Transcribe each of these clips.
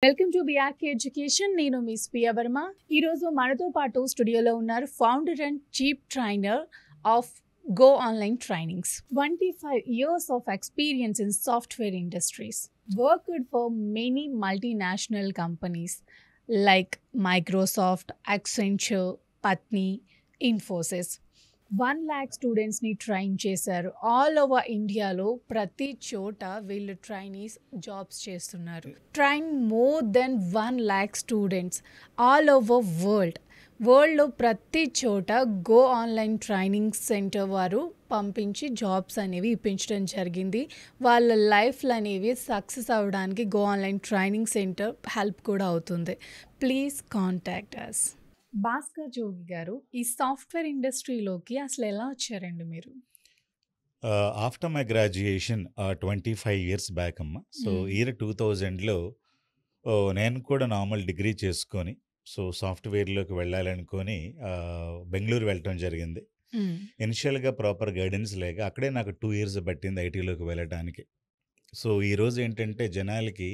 Welcome to BRK education. నేను miss Piya Varma. ఈరోజు మనతో పాటు స్టూడియోలో ఉన్నారు founder and chief trainer of Go Online Trainings. 25 years of experience in software industries. Worked for many multinational companies like Microsoft, Accenture, Patni, Infosys. 1 lakh స్టూడెంట్స్ని train చేశారు. All over ఇండియాలో ప్రతి చోట వీళ్ళు ట్రైనీస్ జాబ్స్ చేస్తున్నారు. Train more than 1 lakh students all over వరల్డ్లో ప్రతి చోట గో ఆన్లైన్ ట్రైనింగ్ సెంటర్ వారు పంపించి జాబ్స్ అనేవి ఇప్పించడం జరిగింది. వాళ్ళ లైఫ్లు అనేవి సక్సెస్ అవ్వడానికి go online training center help కూడా అవుతుంది. Please contact us. Bhaskar Jogi గారు, ఈ సాఫ్ట్వేర్ ఇండస్ట్రీలోకి అసలు ఎలా వచ్చారండి మీరు? After my graduation 25 years back అమ్మ. సో ఇయర్ 2000లో నేను కూడా నార్మల్ డిగ్రీ చేసుకొని సో సాఫ్ట్వేర్లోకి వెళ్ళాలనుకొని బెంగళూరు వెళ్ళటం జరిగింది. ఇనిషియల్గా ప్రాపర్ గైడెన్స్ లేక అక్కడే నాకు 2 ఇయర్స్ పట్టింది ఐటీలోకి వెళ్ళటానికి. సో ఈరోజు ఏంటంటే జనాలకి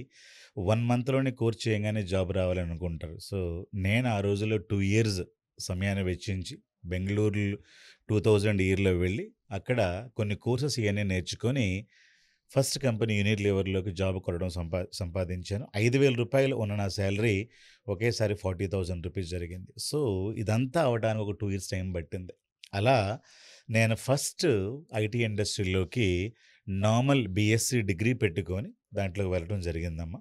1 మంత్లోనే కోర్స్ చేయగానే జాబ్ రావాలనుకుంటారు. సో నేను ఆ రోజుల్లో 2 ఇయర్స్ సమయాన్ని వెచ్చించి బెంగళూరు 2000 ఇయర్లో వెళ్ళి అక్కడ కొన్ని కోర్సెస్ ఇవన్నీ నేర్చుకొని ఫస్ట్ కంపెనీ యూనిలివర్లోకి జాబ్ కొనడం సంపాదించాను. 5,000 రూపాయలు ఉన్న నా శాలరీ ఒకేసారి 40,000 రూపీస్ జరిగింది. సో ఇదంతా అవడానికి ఒక 2 ఇయర్స్ టైం పట్టింది. అలా నేను ఫస్ట్ ఐటీ ఇండస్ట్రీలోకి నార్మల్ బీఎస్సీ డిగ్రీ పెట్టుకొని దాంట్లోకి వెళ్ళడం జరిగిందమ్మా.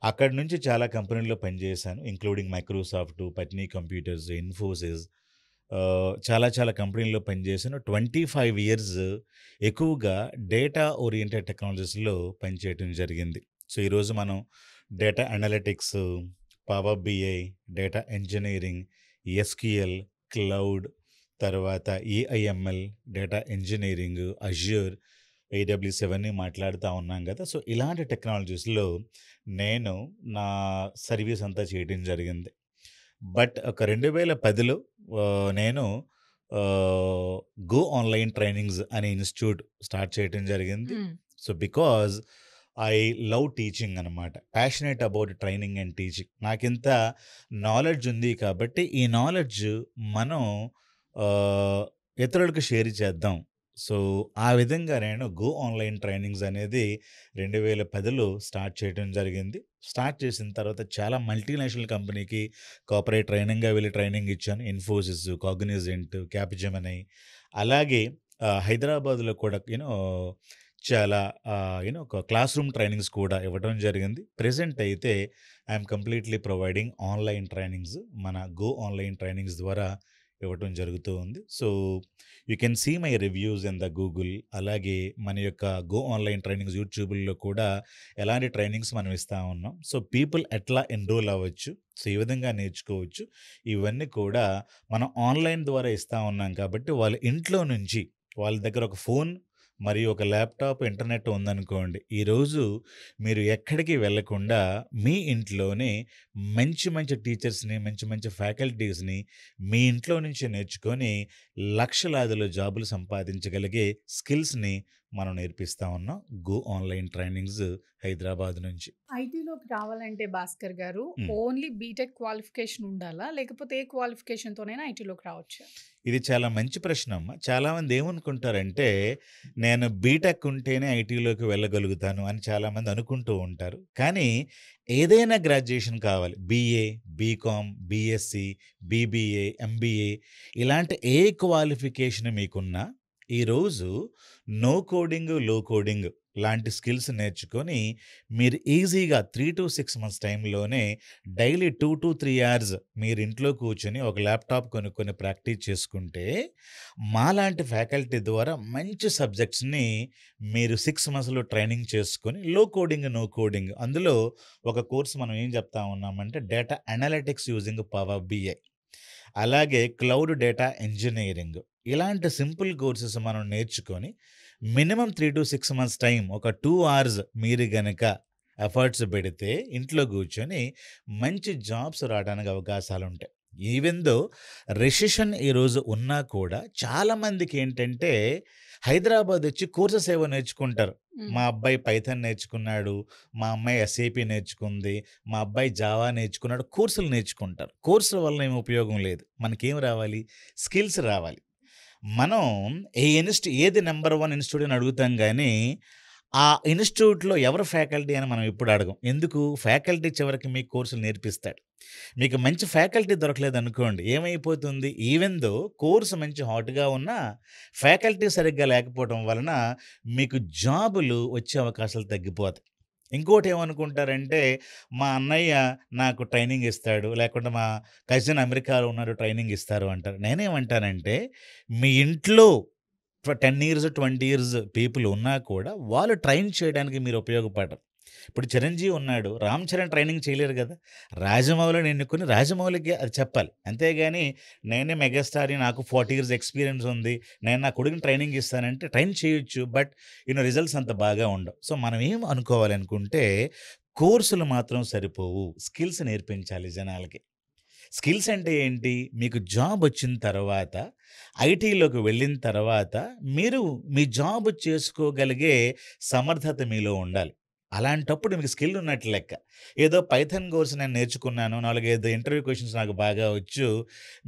అక్కడి నుంచి చాలా కంపెనీల్లో పనిచేశాను, ఇంక్లూడింగ్ మైక్రోసాఫ్ట్, పట్నీ కంప్యూటర్స్, ఇన్ఫోసిస్, చాలా కంపెనీల్లో పనిచేశాను. 25 ఇయర్స్ ఎక్కువగా డేటా ఓరియంటెడ్ టెక్నాలజీస్లో పనిచేయడం జరిగింది. సో ఈరోజు మనం data analytics, power BI, data engineering, SQL, cloud, తర్వాత AIML, data engineering, Azure, AWS ఇవన్నీ మాట్లాడుతూ ఉన్నాం కదా. సో ఇలాంటి టెక్నాలజీస్లో నేను నా సర్వీస్ అంతా చేయడం జరిగింది. బట్ ఒక 2010లో నేను గో ఆన్లైన్ ట్రైనింగ్స్ అనే ఇన్స్టిట్యూట్ స్టార్ట్ చేయడం జరిగింది. So because I love teaching అనమాట, passionate about training and teaching. నాకింత నాలెడ్జ్ ఉంది కాబట్టి ఈ నాలెడ్జ్ మనం ఇతరులకు షేర్ చేద్దాం. సో ఆ విధంగా నేను గో ఆన్లైన్ ట్రైనింగ్స్ అనేది 2010లో స్టార్ట్ చేయడం జరిగింది. స్టార్ట్ చేసిన తర్వాత చాలా మల్టీనేషనల్ కంపెనీకి కార్పొరేట్ ట్రైనింగ్గా వెళ్ళి ట్రైనింగ్ ఇచ్చాను. ఇన్ఫోసిస్, కాగ్నిజెంట్, క్యాపిజెమిని, అలాగే హైదరాబాద్లో కూడా చాలా ఒక క్లాస్ రూమ్ ట్రైనింగ్స్ కూడా ఇవ్వడం జరిగింది. ప్రెజెంట్ అయితే I'm completely providing online trainings మన గో ఆన్లైన్ ట్రైనింగ్స్ ద్వారా ఇవ్వటం జరుగుతూ ఉంది. So you can see my reviews in the Google, అలాగే మన యొక్క గో ఆన్లైన్ ట్రైనింగ్స్ యూట్యూబ్లో కూడా ఎలాంటి ట్రైనింగ్స్ మనం ఇస్తూ ఉన్నాం. సో పీపుల్ ఎట్లా ఎన్రోల్ అవ్వచ్చు, సో ఈ విధంగా నేర్చుకోవచ్చు, ఇవన్నీ కూడా మనం ఆన్లైన్ ద్వారా ఇస్తూ ఉన్నాం. కాబట్టి వాళ్ళ ఇంట్లో నుంచి వాళ్ళ దగ్గర ఒక ఫోన్ మరియు ఒక ల్యాప్టాప్, ఇంటర్నెట్ ఉందనుకోండి, ఈరోజు మీరు ఎక్కడికి వెళ్ళకుండా మీ ఇంట్లోనే మంచి టీచర్స్ని, మంచి ఫ్యాకల్టీస్ని మీ ఇంట్లో నుంచి నేర్చుకొని లక్షలాదిలో జాబులు సంపాదించగలిగే స్కిల్స్ని మనం నేర్పిస్తూ ఉన్నాం గో ఆన్లైన్ ట్రైనింగ్స్ హైదరాబాద్ నుంచి. ఐటీలోకి రావాలంటే భాస్కర్ గారు ఓన్లీ బీటెక్ క్వాలిఫికేషన్ ఉండాలా, లేకపోతే ఏ క్వాలిఫికేషన్తోనైనా ఐటీలోకి రావచ్చు? ఇది చాలా మంచి ప్రశ్న అమ్మ. చాలామంది ఏమనుకుంటారంటే నేను బీటెక్ ఉంటేనే ఐటీలోకి వెళ్ళగలుగుతాను అని చాలామంది అనుకుంటూ ఉంటారు. కానీ ఏదైనా గ్రాడ్యుయేషన్ కావాలి, BA, BCom, BSc, BBA, MBA, ఇలాంటి ఏ క్వాలిఫికేషన్ మీకున్నా ఈరోజు నో కోడింగ్, లో కోడింగ్ లాంటి స్కిల్స్ నేర్చుకొని మీరు ఈజీగా 3 to 6 months టైంలోనే డైలీ 2 to 3 hours మీరు ఇంట్లో కూర్చొని ఒక ల్యాప్టాప్ కొనుక్కొని ప్రాక్టీస్ చేసుకుంటే మాలాంటి ఫ్యాకల్టీ ద్వారా మంచి సబ్జెక్ట్స్ని మీరు 6 monthsలో ట్రైనింగ్ చేసుకొని లో కోడింగ్, నో కోడింగ్, అందులో ఒక కోర్స్ మనం ఏం చెప్తా ఉన్నామంటే data analytics using Power BI, అలాగే క్లౌడ్ డేటా ఇంజనీరింగ్, ఇలాంటి సింపుల్ కోర్సెస్ మనం నేర్చుకొని మినిమం 3 to 6 months టైం, ఒక 2 hours మీరు గనక ఎఫర్ట్స్ పెడితే ఇంట్లో కూర్చొని మంచి జాబ్స్ రావడానికి అవకాశాలు ఉంటాయి. ఈవెన్ దో రెసిషన్ ఈరోజు ఉన్నా కూడా చాలామందికి ఏంటంటే హైదరాబాద్ వచ్చి కోర్సెస్ ఏవో నేర్చుకుంటారు. మా అబ్బాయి పైథాన్ నేర్చుకున్నాడు, మా అమ్మాయి ఎస్ఏపి నేర్చుకుంది, మా అబ్బాయి జావా నేర్చుకున్నాడు, కోర్సులు నేర్చుకుంటారు. కోర్సుల వల్ల ఏమి ఉపయోగం లేదు. మనకేం రావాలి? స్కిల్స్ రావాలి. మనం ఏది నెంబర్ 1 ఇన్స్టిట్యూట్ అని అడుగుతాం కానీ ఆ ఇన్స్టిట్యూట్లో ఎవరు ఫ్యాకల్టీ అని మనం ఎప్పుడు అడగం. ఎందుకు? ఫ్యాకల్టీ చివరికి మీకు కోర్సులు నేర్పిస్తాడు. మీకు మంచి ఫ్యాకల్టీ దొరకలేదు అనుకోండి, ఏమైపోతుంది? ఈవెన్ దో కోర్సు మంచి హాట్గా ఉన్నా ఫ్యాకల్టీ సరిగ్గా లేకపోవడం వలన మీకు జాబులు వచ్చే అవకాశాలు తగ్గిపోతాయి. ఇంకోటి ఏమనుకుంటారంటే మా అన్నయ్య నాకు ట్రైనింగ్ ఇస్తాడు, లేకుంటే మా కజిన్ అమెరికాలో ఉన్నాడు ట్రైనింగ్ ఇస్తారు అంటారు. నేనేమంటానంటే మీ ఇంట్లో 10 ఇయర్స్ 20 ఇయర్స్ పీపుల్ ఉన్నా కూడా వాళ్ళు ట్రైన్ చేయడానికి మీరు ఉపయోగపడరు. ఇప్పుడు చిరంజీవి ఉన్నాడు, రామ్ చరణ్ ట్రైనింగ్ చేయలేరు కదా. రాజమౌళిని ఎన్నుకొని రాజమౌళికి అది చెప్పాలి. అంతేగాని నేనే మెగాస్టార్ని, నాకు 40 ఇయర్స్ ఎక్స్పీరియన్స్ ఉంది, నేను నా కొడుకుని ట్రైనింగ్ ఇస్తానంటే ట్రైన్ చేయొచ్చు, బట్ రిజల్ట్స్ అంత బాగా ఉండవు. సో మనం ఏం అనుకోవాలి అనుకుంటే కోర్సులు మాత్రం సరిపోవు, స్కిల్స్ నేర్పించాలి జనాలకి. స్కిల్స్ అంటే ఏంటి? మీకు జాబ్ వచ్చిన తర్వాత ఐటీలోకి వెళ్ళిన తర్వాత మీరు మీ జాబ్ చేసుకోగలిగే సమర్థత మీలో ఉండాలి. అలాంటప్పుడు మీకు స్కిల్ ఉన్నట్లు లెక్క. ఏదో పైథాన్ కోర్స్ నేను నేర్చుకున్నాను, 4-5 ఇంటర్వ్యూ క్వశ్చన్స్ నాకు బాగా వచ్చు,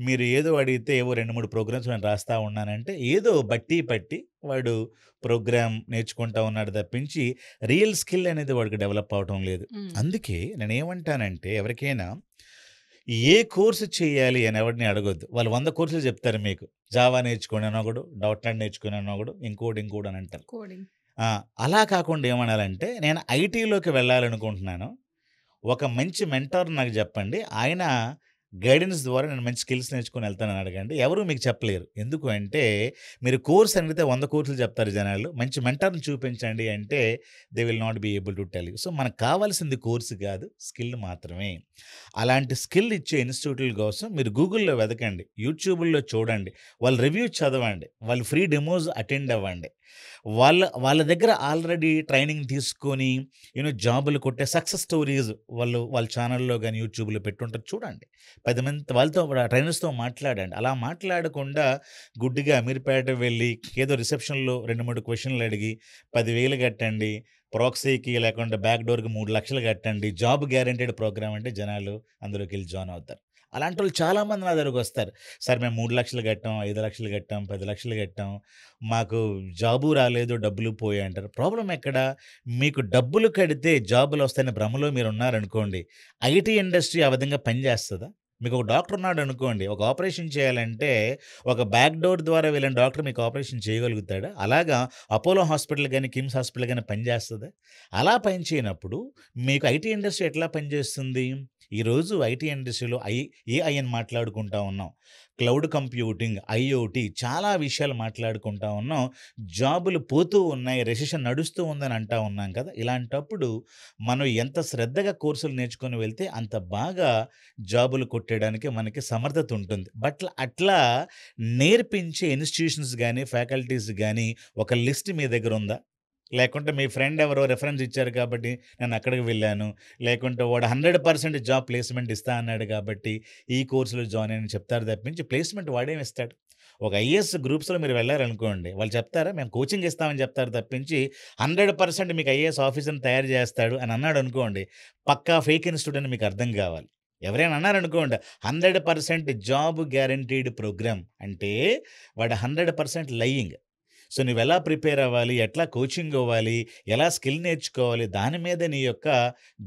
మీరు ఏదో అడిగితే ఏవో 2-3 ప్రోగ్రామ్స్ నేను రాస్తా ఉన్నానంటే ఏదో బట్టి పట్టి వాడు ప్రోగ్రామ్ నేర్చుకుంటా ఉన్నాడు తప్పించి రియల్ స్కిల్ అనేది వాడికి డెవలప్ అవటం లేదు. అందుకే నేనేమంటానంటే ఎవరికైనా ఏ కోర్సు చేయాలి అని ఎవరిని అడగొద్దు. వాళ్ళు 100 కోర్సులు చెప్తారు మీకు. జావా నేర్చుకోండి అని ఒకడు, డాట్ నెట్ నేర్చుకుని అని ఒకడు, ఇంకోటి అని అంటారు. కోడింగ్. అలా కాకుండా ఏమనాలంటే నేను ఐటీలోకి వెళ్ళాలనుకుంటున్నాను, ఒక మంచి మెంటార్ నాకు చెప్పండి, ఆయన గైడెన్స్ ద్వారా నేను మంచి స్కిల్స్ నేర్చుకొని వెళ్తానని అడగండి. ఎవరు మీకు చెప్పలేరు. ఎందుకు అంటే మీరు కోర్స్ అడిగితే 100 కోర్సులు చెప్తారు జనాలు. మంచి మెంటార్ని చూపించండి అంటే they will not be able to tell you. So మనకు కావాల్సింది కోర్సు కాదు, స్కిల్ మాత్రమే. అలాంటి స్కిల్ ఇచ్చే ఇన్స్టిట్యూట్ల కోసం మీరు గూగుల్లో వెతకండి, యూట్యూబ్లో చూడండి, వాళ్ళ రివ్యూ చదవండి, వాళ్ళు ఫ్రీ డెమోస్ అటెండ్ అవ్వండి. వాళ్ళ దగ్గర ఆల్రెడీ ట్రైనింగ్ తీసుకొని జాబులు కొట్టే సక్సెస్ స్టోరీస్ వాళ్ళ ఛానల్లో కానీ యూట్యూబ్లో పెట్టుంటారు, చూడండి. 10 మంది వాళ్ళతో ట్రైనర్స్తో మాట్లాడండి. అలా మాట్లాడకుండా గుడ్డిగా అమీర్పేట వెళ్ళి ఏదో రిసెప్షన్లో 2-3 క్వశ్చన్లు అడిగి 10,000 కట్టండి, ప్రాక్సీకి లేకుంటే బ్యాక్ డోర్కి 3 లక్షలు కట్టండి, జాబ్ గ్యారెంటీడ్ ప్రోగ్రామ్ అంటే జనాలు అందులోకి వెళ్ళి జాయిన్ అవుతారు. అలాంటి వాళ్ళు చాలామంది నా దగ్గరకు వస్తారు. సార్ మేము 3 లక్షలు కట్టాం, 5 లక్షలు కట్టాం, 10 లక్షలు కట్టాం, మాకు జాబు రాలేదు, డబ్బులు పోయాయి అంటారు. ప్రాబ్లం ఎక్కడ? మీకు డబ్బులు కడితే జాబులు వస్తాయని భ్రమలో మీరు ఉన్నారనుకోండి, ఐటీ ఇండస్ట్రీ ఆ విధంగా పనిచేస్తుందా? మీకు ఒక డాక్టర్ ఉన్నాడు అనుకోండి, ఒక ఆపరేషన్ చేయాలంటే ఒక బ్యాక్ డోర్ ద్వారా వెళ్ళిన డాక్టర్ మీకు ఆపరేషన్ చేయగలుగుతాడా? అలాగా అపోలో హాస్పిటల్ కానీ కిమ్స్ హాస్పిటల్ కానీ పనిచేస్తుందా? అలా పని చేయనప్పుడు మీకు ఐటీ ఇండస్ట్రీ ఎట్లా పనిచేస్తుంది? ఈరోజు ఐటీ ఇండస్ట్రీలో ఏఐ అని మాట్లాడుకుంటా ఉన్నాం, క్లౌడ్ కంప్యూటింగ్, ఐఓటీ, చాలా విషయాలు మాట్లాడుకుంటా ఉన్నాం. జాబులు పోతూ ఉన్నాయి, రెసిషన్ నడుస్తూ ఉందని అంటా ఉన్నాం కదా. ఇలాంటప్పుడు మనం ఎంత శ్రద్ధగా కోర్సులు నేర్చుకొని వెళ్తే అంత బాగా జాబులు కొట్టేయడానికి మనకి సమర్థత ఉంటుంది. బట్ అట్లా నేర్పించే ఇన్స్టిట్యూషన్స్ కానీ ఫ్యాకల్టీస్ కానీ ఒక లిస్ట్ మీ దగ్గర ఉందా? లేకుంటే మీ ఫ్రెండ్ ఎవరో రెఫరెన్స్ ఇచ్చారు కాబట్టి నేను అక్కడికి వెళ్ళాను, లేకుంటే వాడు 100% జాబ్ ప్లేస్మెంట్ ఇస్తా అన్నాడు కాబట్టి ఈ కోర్సులో జాయిన్ అని చెప్తారు తప్పించి ప్లేస్మెంట్ వాడేమి ఇస్తాడు? ఒక ఐఏఎస్ గ్రూప్స్లో మీరు వెళ్ళారనుకోండి, వాళ్ళు చెప్తారా మేము కోచింగ్ ఇస్తామని చెప్తారు తప్పించి 100% మీకు ఐఏఎస్ ఆఫీసర్ని తయారు చేస్తాడు అని అన్నాడు అనుకోండి, పక్కా ఫేక్ ఇన్స్టిట్యూట్ అని మీకు అర్థం కావాలి. ఎవరైనా అన్నారనుకోండి 100% జాబ్ గ్యారంటీడ్ ప్రోగ్రామ్ అంటే వాడు 100% లయింగ్. సో నువ్వెలా ప్రిపేర్ అవ్వాలి, ఎట్లా కోచింగ్ అవ్వాలి, ఎలా స్కిల్ నేర్చుకోవాలి, దాని మీద నీ యొక్క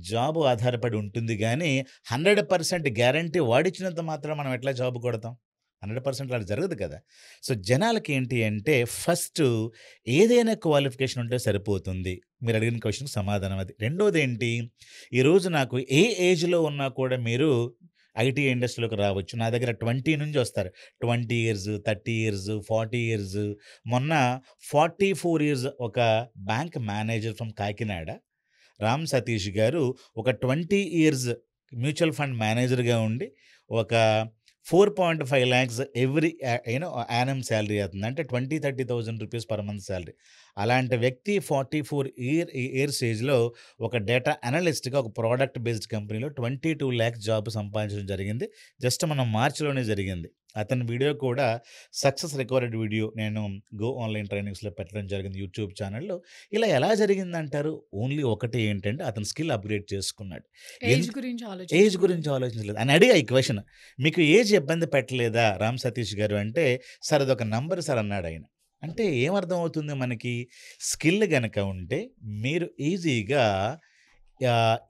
జాబ్ ఆధారపడి ఉంటుంది. కానీ 100% గ్యారంటీ వాడిచ్చినంత మాత్రం మనం ఎట్లా జాబ్ కొడతాం? 100% అలా జరగదు కదా. సో జనాలకి ఏంటి అంటే ఫస్ట్ ఏదైనా క్వాలిఫికేషన్ ఉంటే సరిపోతుంది. మీరు అడిగిన క్వశ్చన్కి సమాధానం అది. రెండోది ఏంటి, ఈరోజు నాకు ఏ ఏజ్లో ఉన్నా కూడా మీరు ఐటీ ఇండస్ట్రీలోకి రావచ్చు. నా దగ్గర 20 నుంచి వస్తారు, 20 ఇయర్స్, 30 ఇయర్స్, 40 ఇయర్స్. మొన్న 44 ఇయర్స్ ఒక bank manager from Kakinada, Ram Satish గారు, ఒక 20 ఇయర్స్ మ్యూచువల్ ఫండ్ మేనేజర్గా ఉండి ఒక 4.5 lakhs ఎవ్రీ యానం శాలరీ అవుతుంది. అంటే 20,000-30,000 రూపీస్ పర్ మంత్ శాలరీ. అలాంటి వ్యక్తి 44 ఇయర్స్ ఏజ్‌లో ఒక డేటా అనలిస్ట్‌గా ఒక ప్రొడక్ట్ బేస్డ్ కంపెనీలో 22 లాక్స్ జాబ్ సంపాదించడం జరిగింది. జస్ట్ మనం మార్చ్‌లోనే జరిగింది. అతని వీడియో కూడా సక్సెస్ రికార్డెడ్ వీడియో నేను గో ఆన్‌లైన్ ట్రైనింగ్స్‌లో పెట్టడం జరిగింది యూట్యూబ్ ఛానెల్‌లో. ఇలా ఎలా జరిగిందంటారు? ఓన్లీ ఒకటే ఏంటంటే అతను స్కిల్ అప్‌గ్రేడ్ చేసుకున్నాడు. ఏజ్ ఎందు గురించి ఏజ్ ఆలోచించుకోలేదు. గురించి ఆలోచించలేదు. అని అడిగా ఈ క్వెషన్. మీకు ఏజ్ ఇబ్బంది పెట్టలేదా రామ్ సతీష్ గారు అంటే, సార్ అదొక నంబర్ సార్ అన్నాడాయన. అంటే ఏమర్థమవుతుంది మనకి? స్కిల్ గనక ఉంటే మీరు ఈజీగా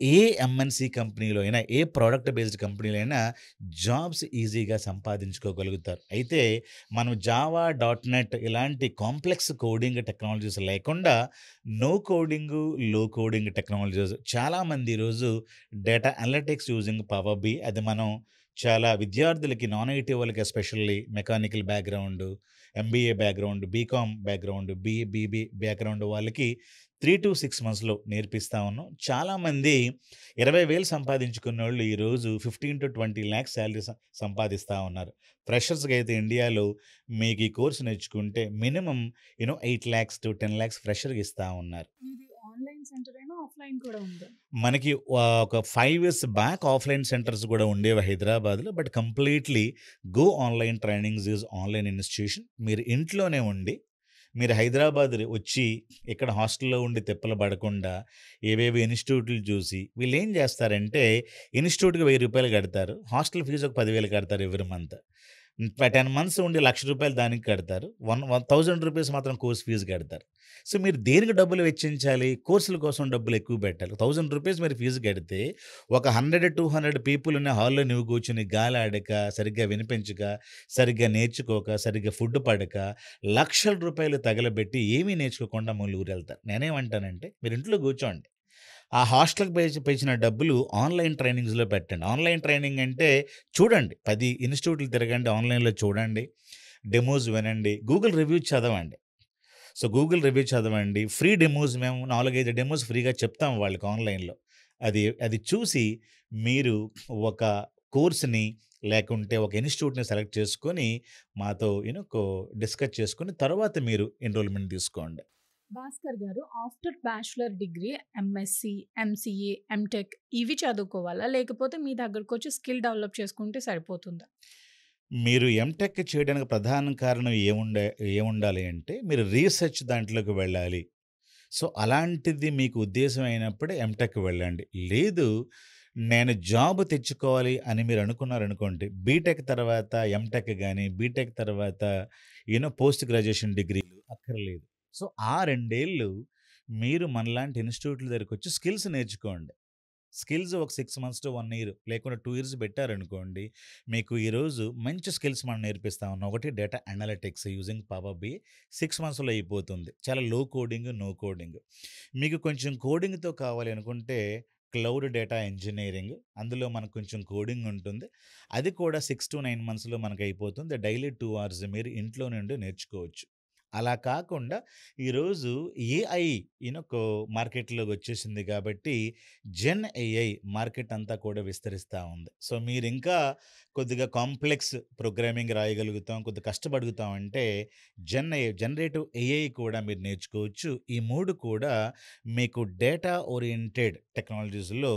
ఏ ఎంఎన్‌సి కంపెనీలో అయినా, ఏ ప్రొడక్ట్ బేస్డ్ కంపెనీలో అయినా జాబ్స్ ఈజీగా సంపాదించుకోగలుగుతారు. అయితే మనం జావా, డాట్ నెట్ ఇలాంటి కాంప్లెక్స్ కోడింగ్ టెక్నాలజీస్ లేకుండా no coding, low coding technologies చాలామంది ఈరోజు data analytics using Power B అది మనం చాలా విద్యార్థులకి నాన్ ఐటీ వాళ్ళకి especially mechanical background, MBA background, BCom background, BB background వాళ్ళకి 3-6 మంత్స్‌లో నేర్పిస్తా ఉన్నాం. చాలామంది 20,000 సంపాదించుకున్నోళ్ళు ఈరోజు 15-20 లాక్స్ సాలరీ సంపాదిస్తా ఉన్నారు. ఫ్రెషర్స్‌కి అయితే ఇండియాలో మీకు ఈ కోర్స్ నేర్చుకుంటే మినిమమ్ 8,00,000-10 లాక్స్ ఫ్రెషర్‌కి ఇస్తా ఉన్నారు. ఇది ఆన్‌లైన్ సెంటర్ అయినా ఆఫ్‌లైన్ కూడా ఉందా? మనకి ఒక 5 ఇయర్స్ బ్యాక్ ఆఫ్‌లైన్ సెంటర్స్ గూడా ఉండేవి హైదరాబాద్‌లో. But completely go online trainings is online institution. మీరు ఇంట్లోనే ఉండి, మీరు హైదరాబాద్ వచ్చి ఇక్కడ హాస్టల్‌లో ఉండి తిప్పలు పడకుండా ఏవేవో ఇన్‌స్టిట్యూట్లు చూసి వీళ్ళేం చేస్తారంటే ఇన్‌స్టిట్యూట్‌కి రూ. 1000 కడతారు. హాస్టల్ ఫీజ్ ఒక 10,000 కడతారు ఎవ్రీ మంత్. 10 మంత్స్ ఉండి రూ. 1,00,000 దానికి కడతారు. 1000 రూపీస్ మాత్రం కోర్స్ ఫీజ్ కడతారు. సో, మీరు దేనికి డబ్బులు వెచ్చించాలి? కోర్సుల కోసం డబ్బులు ఎక్కువ పెట్టాలి. 1000 రూపీస్ మీరు ఫీజు కడితే ఒక 100-200 పీపుల్ ఉన్న హాల్‌లో నువ్వు కూర్చొని గాలాడక, సరిగ్గా వినిపించక, సరిగ్గా నేర్చుకోక, సరిగ్గా ఫుడ్ పడక, లక్షల రూపాయలు తగలబెట్టి ఏమీ నేర్చుకోకుండా ఊరెళ్తారు. నేనేమంటానంటే మీరు ఇంట్లో కూర్చోండి. ఆ హాస్టల్‌కి పెంచిన డబ్బులు ఆన్‌లైన్ ట్రైనింగ్స్‌లో పెట్టండి. ఆన్‌లైన్ ట్రైనింగ్ అంటే చూడండి. 10 ఇన్‌స్టిట్యూట్లు తిరగండి. ఆన్‌లైన్‌లో చూడండి. డెమోస్ వినండి. గూగుల్ రివ్యూ చదవండి. సో, గూగుల్ రివ్యూ చదవండి. ఫ్రీ డెమోస్ మేము 4, 5 డెమోస్ ఫ్రీగా చెప్తాం వాళ్ళకి ఆన్‌లైన్‌లో. అది అది చూసి మీరు ఒక కోర్స్‌ని లేకుంటే ఒక ఇన్‌స్టిట్యూట్‌ని సెలెక్ట్ చేసుకొని మాతో డిస్కస్ చేసుకొని తర్వాత మీరు ఎన్రోల్‌మెంట్ తీసుకోండి. Bhaskar garu after bachelor degree MSc, MCA, MTech ఇవి చదువుకోవాలా? లేకపోతే మీ దగ్గరకొచ్చి స్కిల్ డెవలప్ చేసుకుంటే సరిపోతుందా? మీరు ఎంటెక్ చేయడానికి ప్రధాన కారణం ఏముండాలి అంటే మీరు రీసెర్చ్ దాంట్లోకి వెళ్ళాలి. సో, అలాంటిది మీకు ఉద్దేశం అయినప్పుడే ఎంటెక్ వెళ్ళండి. లేదు నేను జాబ్ తెచ్చుకోవాలి అని మీరు అనుకున్నారనుకోండి, బీటెక్ తర్వాత ఎంటెక్ గాని, బీటెక్ తర్వాత పోస్ట్ గ్రాడ్యుయేషన్ డిగ్రీలు అక్కర్లేదు. సో, ఆ 2 ఏళ్ళు మీరు మనలాంటి ఇన్‌స్టిట్యూట్‌ల దగ్గరికొచ్చి స్కిల్స్ నేర్చుకోండి. స్కిల్స్ ఒక 6 మంత్స్ టు 1 ఇయర్ లేకుండా 2 ఇయర్స్ పెట్టారనుకోండి, మీకు ఈరోజు మంచి స్కిల్స్ మనం నేర్పిస్తా ఉన్నాం. ఒకటి data analytics using Power B 6 మంత్స్‌లో అయిపోతుంది. చాలా లో కోడింగ్, నో కోడింగ్. మీకు కొంచెం కోడింగ్‌తో కావాలి అనుకుంటే క్లౌడ్ డేటా ఇంజినీరింగ్ అందులో మనకు కొంచెం కోడింగ్ ఉంటుంది. అది కూడా 6-9 మంత్స్‌లో మనకయిపోతుంది. డైలీ 2 అవర్స్ మీరు ఇంట్లో నుండి నేర్చుకోవచ్చు. అలా కాకుండా ఈరోజు ఏఐ మార్కెట్‌లోకి వచ్చేసింది కాబట్టి జెన్ ఏఐ మార్కెట్ అంతా కూడా విస్తరిస్తా ఉంది. సో, మీరింకా కొద్దిగా కాంప్లెక్స్ ప్రోగ్రామింగ్ రాయగలుగుతాం, కొద్దిగా కష్టపడుగుతాం అంటే జనరేటివ్ ఏఐ కూడా మీరు నేర్చుకోవచ్చు. ఈ 3 కూడా మీకు డేటా ఓరియెంటెడ్ టెక్నాలజీస్‌లో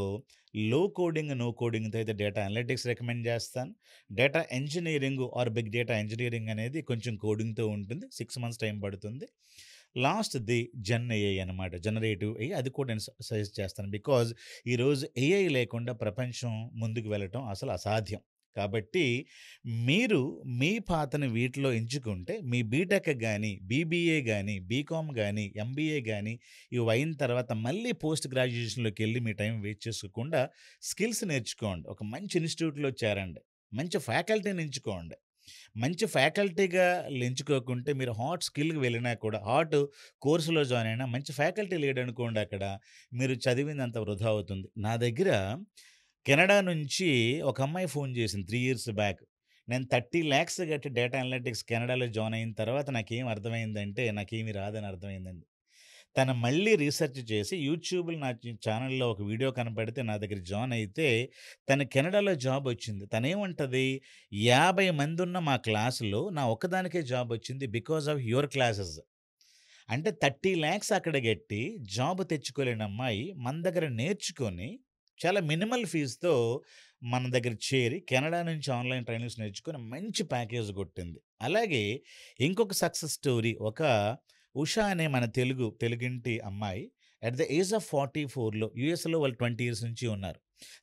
లో కోడింగ్, నో కోడింగ్‌తో అయితే డేటా అనలిటిక్స్ రికమెండ్ చేస్తాను. Data engineering or big data engineering అనేది కొంచెం కోడింగ్‌తో ఉంటుంది. 6 మంత్స్ టైం పడుతుంది. లాస్ట్‌ది జెన్ ఏఐ అనమాట. జనరేటివ్ ఏఐ అది కూడా నేను సజెస్ట్ చేస్తాను. బికాజ్ ఈరోజు ఏఐ లేకుండా ప్రపంచం ముందుకు వెళ్ళటం అసలు అసాధ్యం. కాబట్టి మీరు మీ పాతని వీటిలో ఎంచుకుంటే మీ బీటెక్ గాని, బీబీఏ గాని, బీకామ్ గాని, ఎంబీఏ గాని ఇవి అయిన తర్వాత మళ్ళీ పోస్ట్ గ్రాడ్యుయేషన్‌లోకెళ్ళి మీ టైం వేస్ట్ చేసుకోకుండా స్కిల్స్ నేర్చుకోండి. ఒక మంచి ఇన్‌స్టిట్యూట్‌లో చేరండి. మంచి ఫ్యాకల్టీని ఎంచుకోండి. మంచి ఫ్యాకల్టీగా ఎంచుకోకుంటే మీరు హాట్ స్కిల్‌కి వెళ్ళినా కూడా హాట్ కోర్స్‌లో జాయిన్ అయినా మంచి ఫ్యాకల్టీ లేడనుకోండి అక్కడ, మీరు చదివిందంతా వృధా అవుతుంది. నా దగ్గర కెనడా నుంచి ఒక అమ్మాయి ఫోన్ చేసింది 3 ఇయర్స్ బ్యాక్. నేను 30 లాక్స్ కట్టి డేటా అనలిటిక్స్ కెనడాలో జాయిన్ అయిన తర్వాత నాకేం అర్థమైందంటే నాకేమి రాదని అర్థమైందండి. తను మళ్ళీ రీసెర్చ్ చేసి యూట్యూబ్‌లో నా ఛానెల్‌లో ఒక వీడియో కనపడితే నా దగ్గర జాయిన్ అయితే తను కెనడాలో జాబ్ వచ్చింది. తనేమంటది, "50 మందున్న మా క్లాస్‌లో నా ఒక్కదానికే జాబ్ వచ్చింది బికాస్ ఆఫ్ యువర్ క్లాసెస్." అంటే 30,00,000 అక్కడ గట్టి జాబ్ తెచ్చుకోలేని అమ్మాయి మన దగ్గర నేర్చుకొని చాలా మినిమల్ ఫీజ్‌తో మన దగ్గర చేరి కెనడా నుంచి ఆన్‌లైన్ ట్రైనింగ్స్ నేర్చుకొని మంచి ప్యాకేజ్ కొట్టింది. అలాగే ఇంకొక సక్సెస్ స్టోరీ ఒక ఉషా అనే మన తెలుగింటి అమ్మాయి అట్ ద ఏజ్ ఆఫ్ 44లో యూఎస్‌లో వాళ్ళు 20 ఇయర్స్ నుంచి ఉన్నారు.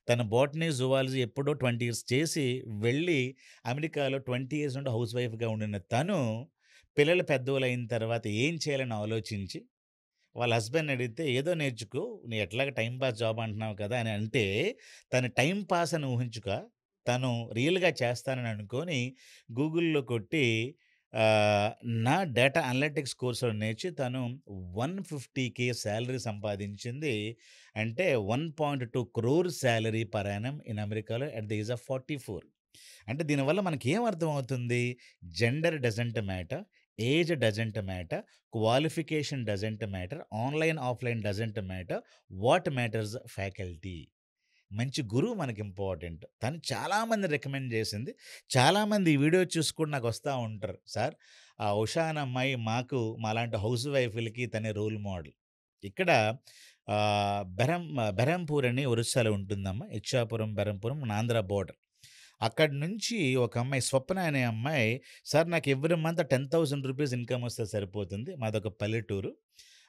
తను బోటనీ, జువాలజీ ఎప్పుడో 20 ఇయర్స్ చేసి వెళ్ళి అమెరికాలో 20 ఇయర్స్ నుండి హౌస్ వైఫ్‌గా ఉండిన తను పిల్లలు పెద్దోళ్ళయిన తర్వాత ఏం చేయాలని ఆలోచించి వాళ్ళ హస్బెండ్‌ని అడిగితే, "ఏదో నేర్చుకో. నువ్వు ఎట్లాగో టైమ్ పాస్ జాబ్ అంటున్నావు కదా!" అని అంటే, తను టైమ్ పాస్ అని ఊహించుక, తను రియల్‌గా చేస్తానని అనుకోని గూగుల్‌లో కొట్టి ఆహ్, నా డేటా అనలిటిక్స్ కోర్సులో నేర్చి తను 150,000 సాలరీ సంపాదించింది. అంటే 1.2 crore salary per annum in అమెరికాలో అట్ ది ఏజ్ ఆఫ్ 44. అంటే దీనివల్ల మనకేం అర్థమవుతుంది? Gender doesn't matter. Age doesn't matter. Qualification doesn't matter. Online, offline doesn't matter. What matters faculty. మంచి గురువు మనకి ఇంపార్టెంట్. తను చాలామంది రికమెండ్ చేసింది. చాలామంది ఈ వీడియో చూసి కూడా నాకొస్తా ఉంటారు. సార్ ఆ ఉషా అనే అమ్మాయి మాలాంటి హౌస్ వైఫ్‌లకి తనే రోల్ మోడల్. ఇక్కడ బెరంపూర్ అని ఒరిస్సాలో ఉంటుందమ్మ. ఇచ్చాపురం, బెరంపురం ఆంధ్ర బోర్డర్. అక్కడి నుంచి ఒక అమ్మాయి స్వప్న అనే అమ్మాయి, "సార్ నాకు ఎవ్రీ మంత్ ₹10,000 ఇన్‌కమ్ వస్తే సరిపోతుంది. మాదొక పల్లెటూరు.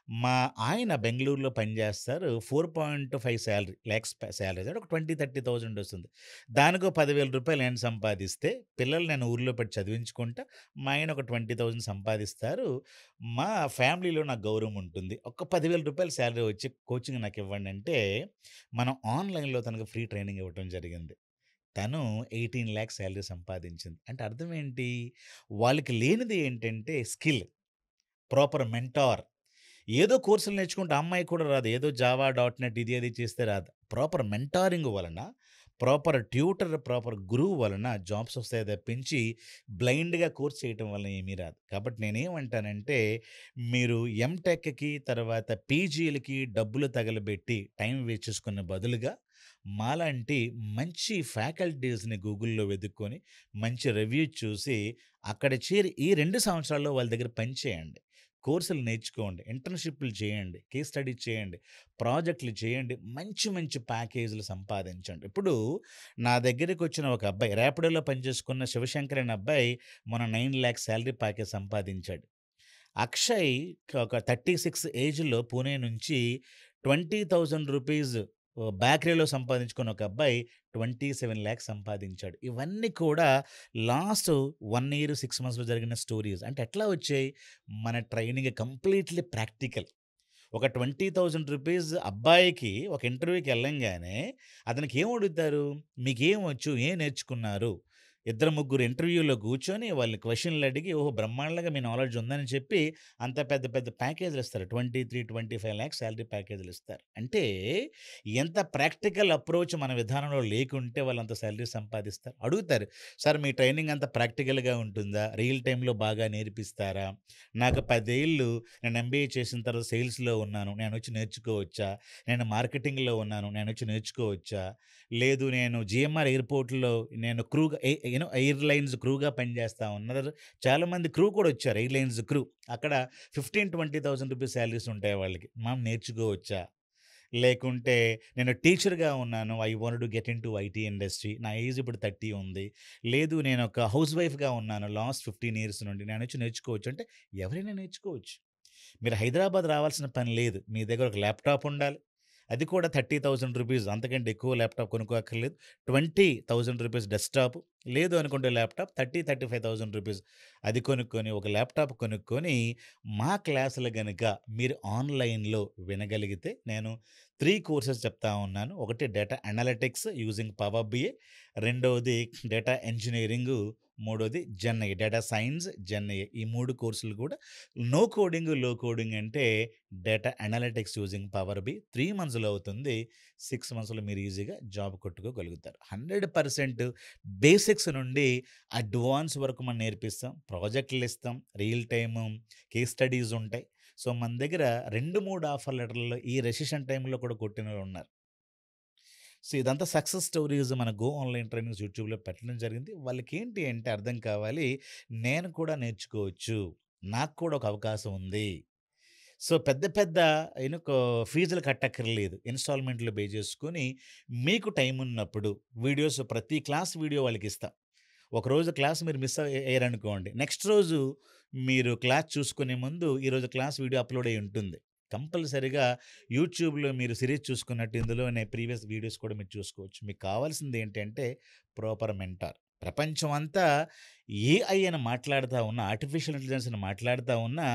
మా ఆయన బెంగుళూరులో పనిచేస్తారు. 4.5 లాక్స్ సాలరీ అంటే ఒక 20,000, 30,000 వస్తుంది. దానికో ₹10,000 నేను సంపాదిస్తే పిల్లల్ని నేను ఊర్లో పెట్టి చదివించుకుంటా. మా ఆయన ఒక 20,000 సంపాదిస్తారు. మా ఫ్యామిలీలో నాకు గౌరవం ఉంటుంది. ఒక ₹10,000 సాలరీ వచ్చి కోచింగ్ నాకు ఇవ్వండి" అంటే మనం ఆన్‌లైన్‌లో తనకు ఫ్రీ ట్రైనింగ్ ఇవ్వటం జరిగింది. తను 18,00,000 సాలరీ సంపాదించింది. అంటే అర్థం ఏంటి? వాళ్ళకి లేనిది ఏంటంటే స్కిల్, ప్రాపర్ మెంటార్. ఏదో కోర్సులు నేర్చుకుంటే ఆ అమ్మాయికి కూడా రాదు. ఏదో జావా, డాట్ నెట్ ఇది అది చేస్తే రాదు. ప్రాపర్ మెంటారింగ్ వలన, ప్రాపర్ ట్యూటర్, ప్రాపర్ గురువు వలన జాబ్స్ వస్తాయి తప్పించి బ్లైండ్‌గా కోర్స్ చేయటం వలన ఏమీ రాదు. కాబట్టి నేనేమంటానంటే మీరు ఎంటెక్‌కి తర్వాత పీజీలకి డబ్బులు తగలబెట్టి టైం వేస్ట్ చేసుకునే బదులుగా మాలాంటి మంచి ఫ్యాకల్టీస్‌ని గూగుల్‌లో వెతుక్కొని మంచి రివ్యూ చూసి అక్కడ చేరి ఈ 2 సంవత్సరాల్లో వాళ్ళ దగ్గర పని చేయండి. కోర్సులు నేర్చుకోండి. ఇంటర్న్‌షిప్‌లు చేయండి. కేస్ స్టడీ చేయండి. ప్రాజెక్ట్‌లు చేయండి. మంచి మంచి ప్యాకేజీలు సంపాదించండి. ఇప్పుడు నా దగ్గరికొచ్చిన ఒక అబ్బాయి ర్యాపిడోలో పనిచేసుకున్న శివశంకర్ అనే అబ్బాయి మొన్న 9,00,000 సాలరీ ప్యాకేజ్ సంపాదించాడు. అక్షయ్ ఒక 36 ఏజ్‌లో పూణే నుంచి ₹20,000 బేకరీలో సంపాదించుకున్న ఒక అబ్బాయి 27,00,000 సంపాదించాడు. ఇవన్నీ కూడా లాస్ట్ 1 ఇయర్, 6 మంత్స్‌లో జరిగిన స్టోరీస్. అంటే ఎట్లా వచ్చాయి? మన ట్రైనింగ్ కంప్లీట్‌లీ ప్రాక్టికల్. ఒక ₹20,000 అబ్బాయికి ఒక ఇంటర్వ్యూకి ఎళ్ళంగానే అతనికి ఏం అడుగుతారు? మీకేమొచ్చు? ఏం నేర్చుకున్నారు? ఇద్దరు, ముగ్గురు ఇంటర్వ్యూలో కూర్చొని వాళ్ళని క్వెషన్‌లు అడిగి, ఓహో! బ్రహ్మాండంగా మీ నాలెడ్జ్ ఉందని చెప్పి అంత పెద్ద పెద్ద ప్యాకేజ్‌లు ఇస్తారు. 23, 25 లాక్స్ సాలరీ ప్యాకేజ్‌లు ఇస్తారు. అంటే ఎంత ప్రాక్టికల్ అప్రోచ్ మన విధానంలో లేకుంటే వాళ్ళంత సాలరీ సంపాదిస్తారు. అడుగుతారు, "సార్ మీ ట్రైనింగ్ అంతా ప్రాక్టికల్‌గా ఉంటుందా? రియల్ టైమ్‌లో బాగా నేర్పిస్తారా? నాకు 10 ఏళ్ళు నేను ఎంబీఏ చేసిన తర్వాత సేల్స్‌లో ఉన్నాను. నేనొచ్చి నేర్చుకోవచ్చా? నేను మార్కెటింగ్‌లో ఉన్నాను. నేనొచ్చి నేర్చుకోవచ్చా? లేదు నేను జీఎంఆర్ ఎయిర్‌పోర్ట్‌లో నేను క్రూగా ఎయిర్‌లైన్స్ క్రూగా పనిచేస్తా ఉన్నారు. చాలామంది క్రూ కూడా వచ్చారు. Airlines crew. అక్కడ 15,000, ₹20,000 సాలరీస్ ఉంటాయి వాళ్ళకి. మనం నేర్చుకోవచ్చా? లేకుంటే నేను టీచర్‌గా ఉన్నాను. I want to get into IT industry. నా ఏజ్ ఇప్పుడు 30 ఉంది. లేదు నేనొక హౌస్ వైఫ్‌గా ఉన్నాను లాస్ట్ 15 ఇయర్స్ నుండి. నేనొచ్చి నేర్చుకోవచ్చు అంటే ఎవరైనా నేర్చుకోవచ్చు. మీరు హైదరాబాద్ రావాల్సిన పని లేదు. మీ దగ్గర ఒక ల్యాప్‌టాప్ ఉండాలి. అది కూడా ₹30,000 అంతకంటే ఎక్కువ ల్యాప్‌టాప్ కొనుక్కోక్కర్లేదు. ₹20,000 డెస్క్‌టాప్ లేదు అనుకుంటే ల్యాప్‌టాప్ 35,000 అది కొనుక్కొని ఒక ల్యాప్‌టాప్ కొనుక్కొని మా క్లాసులు గనుక మీరు ఆన్‌లైన్‌లో వినగలిగితే నేను 3 కోర్సెస్ చెప్తా ఉన్నాను. ఒకటి data analytics using Power BI, రెండోది డేటా ఇంజినీరింగు, మూడోది జెన్‌ఐ డేటా సైన్స్, జెన్‌ఐ ఈ 3 కోర్సులు కూడా నో కోడింగ్, లో కోడింగ్ అంటే data analytics using Power B 3 మంత్స్‌లో అవుతుంది. 6 మంత్స్‌లో మీరు ఈజీగా జాబ్ కొట్టుకోగలుగుతారు. 100% బేసిక్స్ నుండి అడ్వాన్స్ వరకు మనం నేర్పిస్తాం. ప్రాజెక్టులు ఇస్తాం. రియల్ టైమ్ కేస్ స్టడీస్ ఉంటాయి. సో మన దగ్గర 2-3 ఆఫర్ లెటర్‌లో ఈ రెసిషన్ టైమ్‌లో కూడా కొట్టినోళ్ళున్నారు. సో ఇదంతా సక్సెస్ స్టోరీస్ మన గో ఆన్‌లైన్ ట్రైనింగ్స్ యూట్యూబ్‌లో పెట్టడం జరిగింది. వాళ్ళకేంటి అంటే అర్థం కావాలి, నేను కూడా నేర్చుకోవచ్చు. నాకు కూడా ఒక అవకాశం ఉంది. సో పెద్ద పెద్ద ఫీజులు కట్టక్కర్లేదు. ఇన్‌స్టాల్‌మెంట్‌లో పే చేసుకొని మీకు టైం ఉన్నప్పుడు వీడియోస్ ప్రతి క్లాస్ వీడియో వాళ్ళకిస్తా. ఒకరోజు క్లాస్ మీరు మిస్ అయ్యారనుకోండి. నెక్స్ట్ రోజు మీరు క్లాస్ చూసుకునే ముందు ఈరోజు క్లాస్ వీడియో అప్‌లోడ్ అయ్యి ఉంటుంది. కంపల్సరీగా యూట్యూబ్‌లో మీరు సిరీస్ చూసుకున్నట్టు ఇందులోనే ప్రీవియస్ వీడియోస్ కూడా మీరు చూసుకోవచ్చు. మీకు కావాల్సింది ఏంటంటే ప్రాపర్ మెంటార్. ప్రపంచం అంతా ఏఐ అని మాట్లాడుతా ఉన్న, ఆర్టిఫిషియల్ ఇంటెలిజెన్స్ అని మాట్లాడుతా ఉన్నా,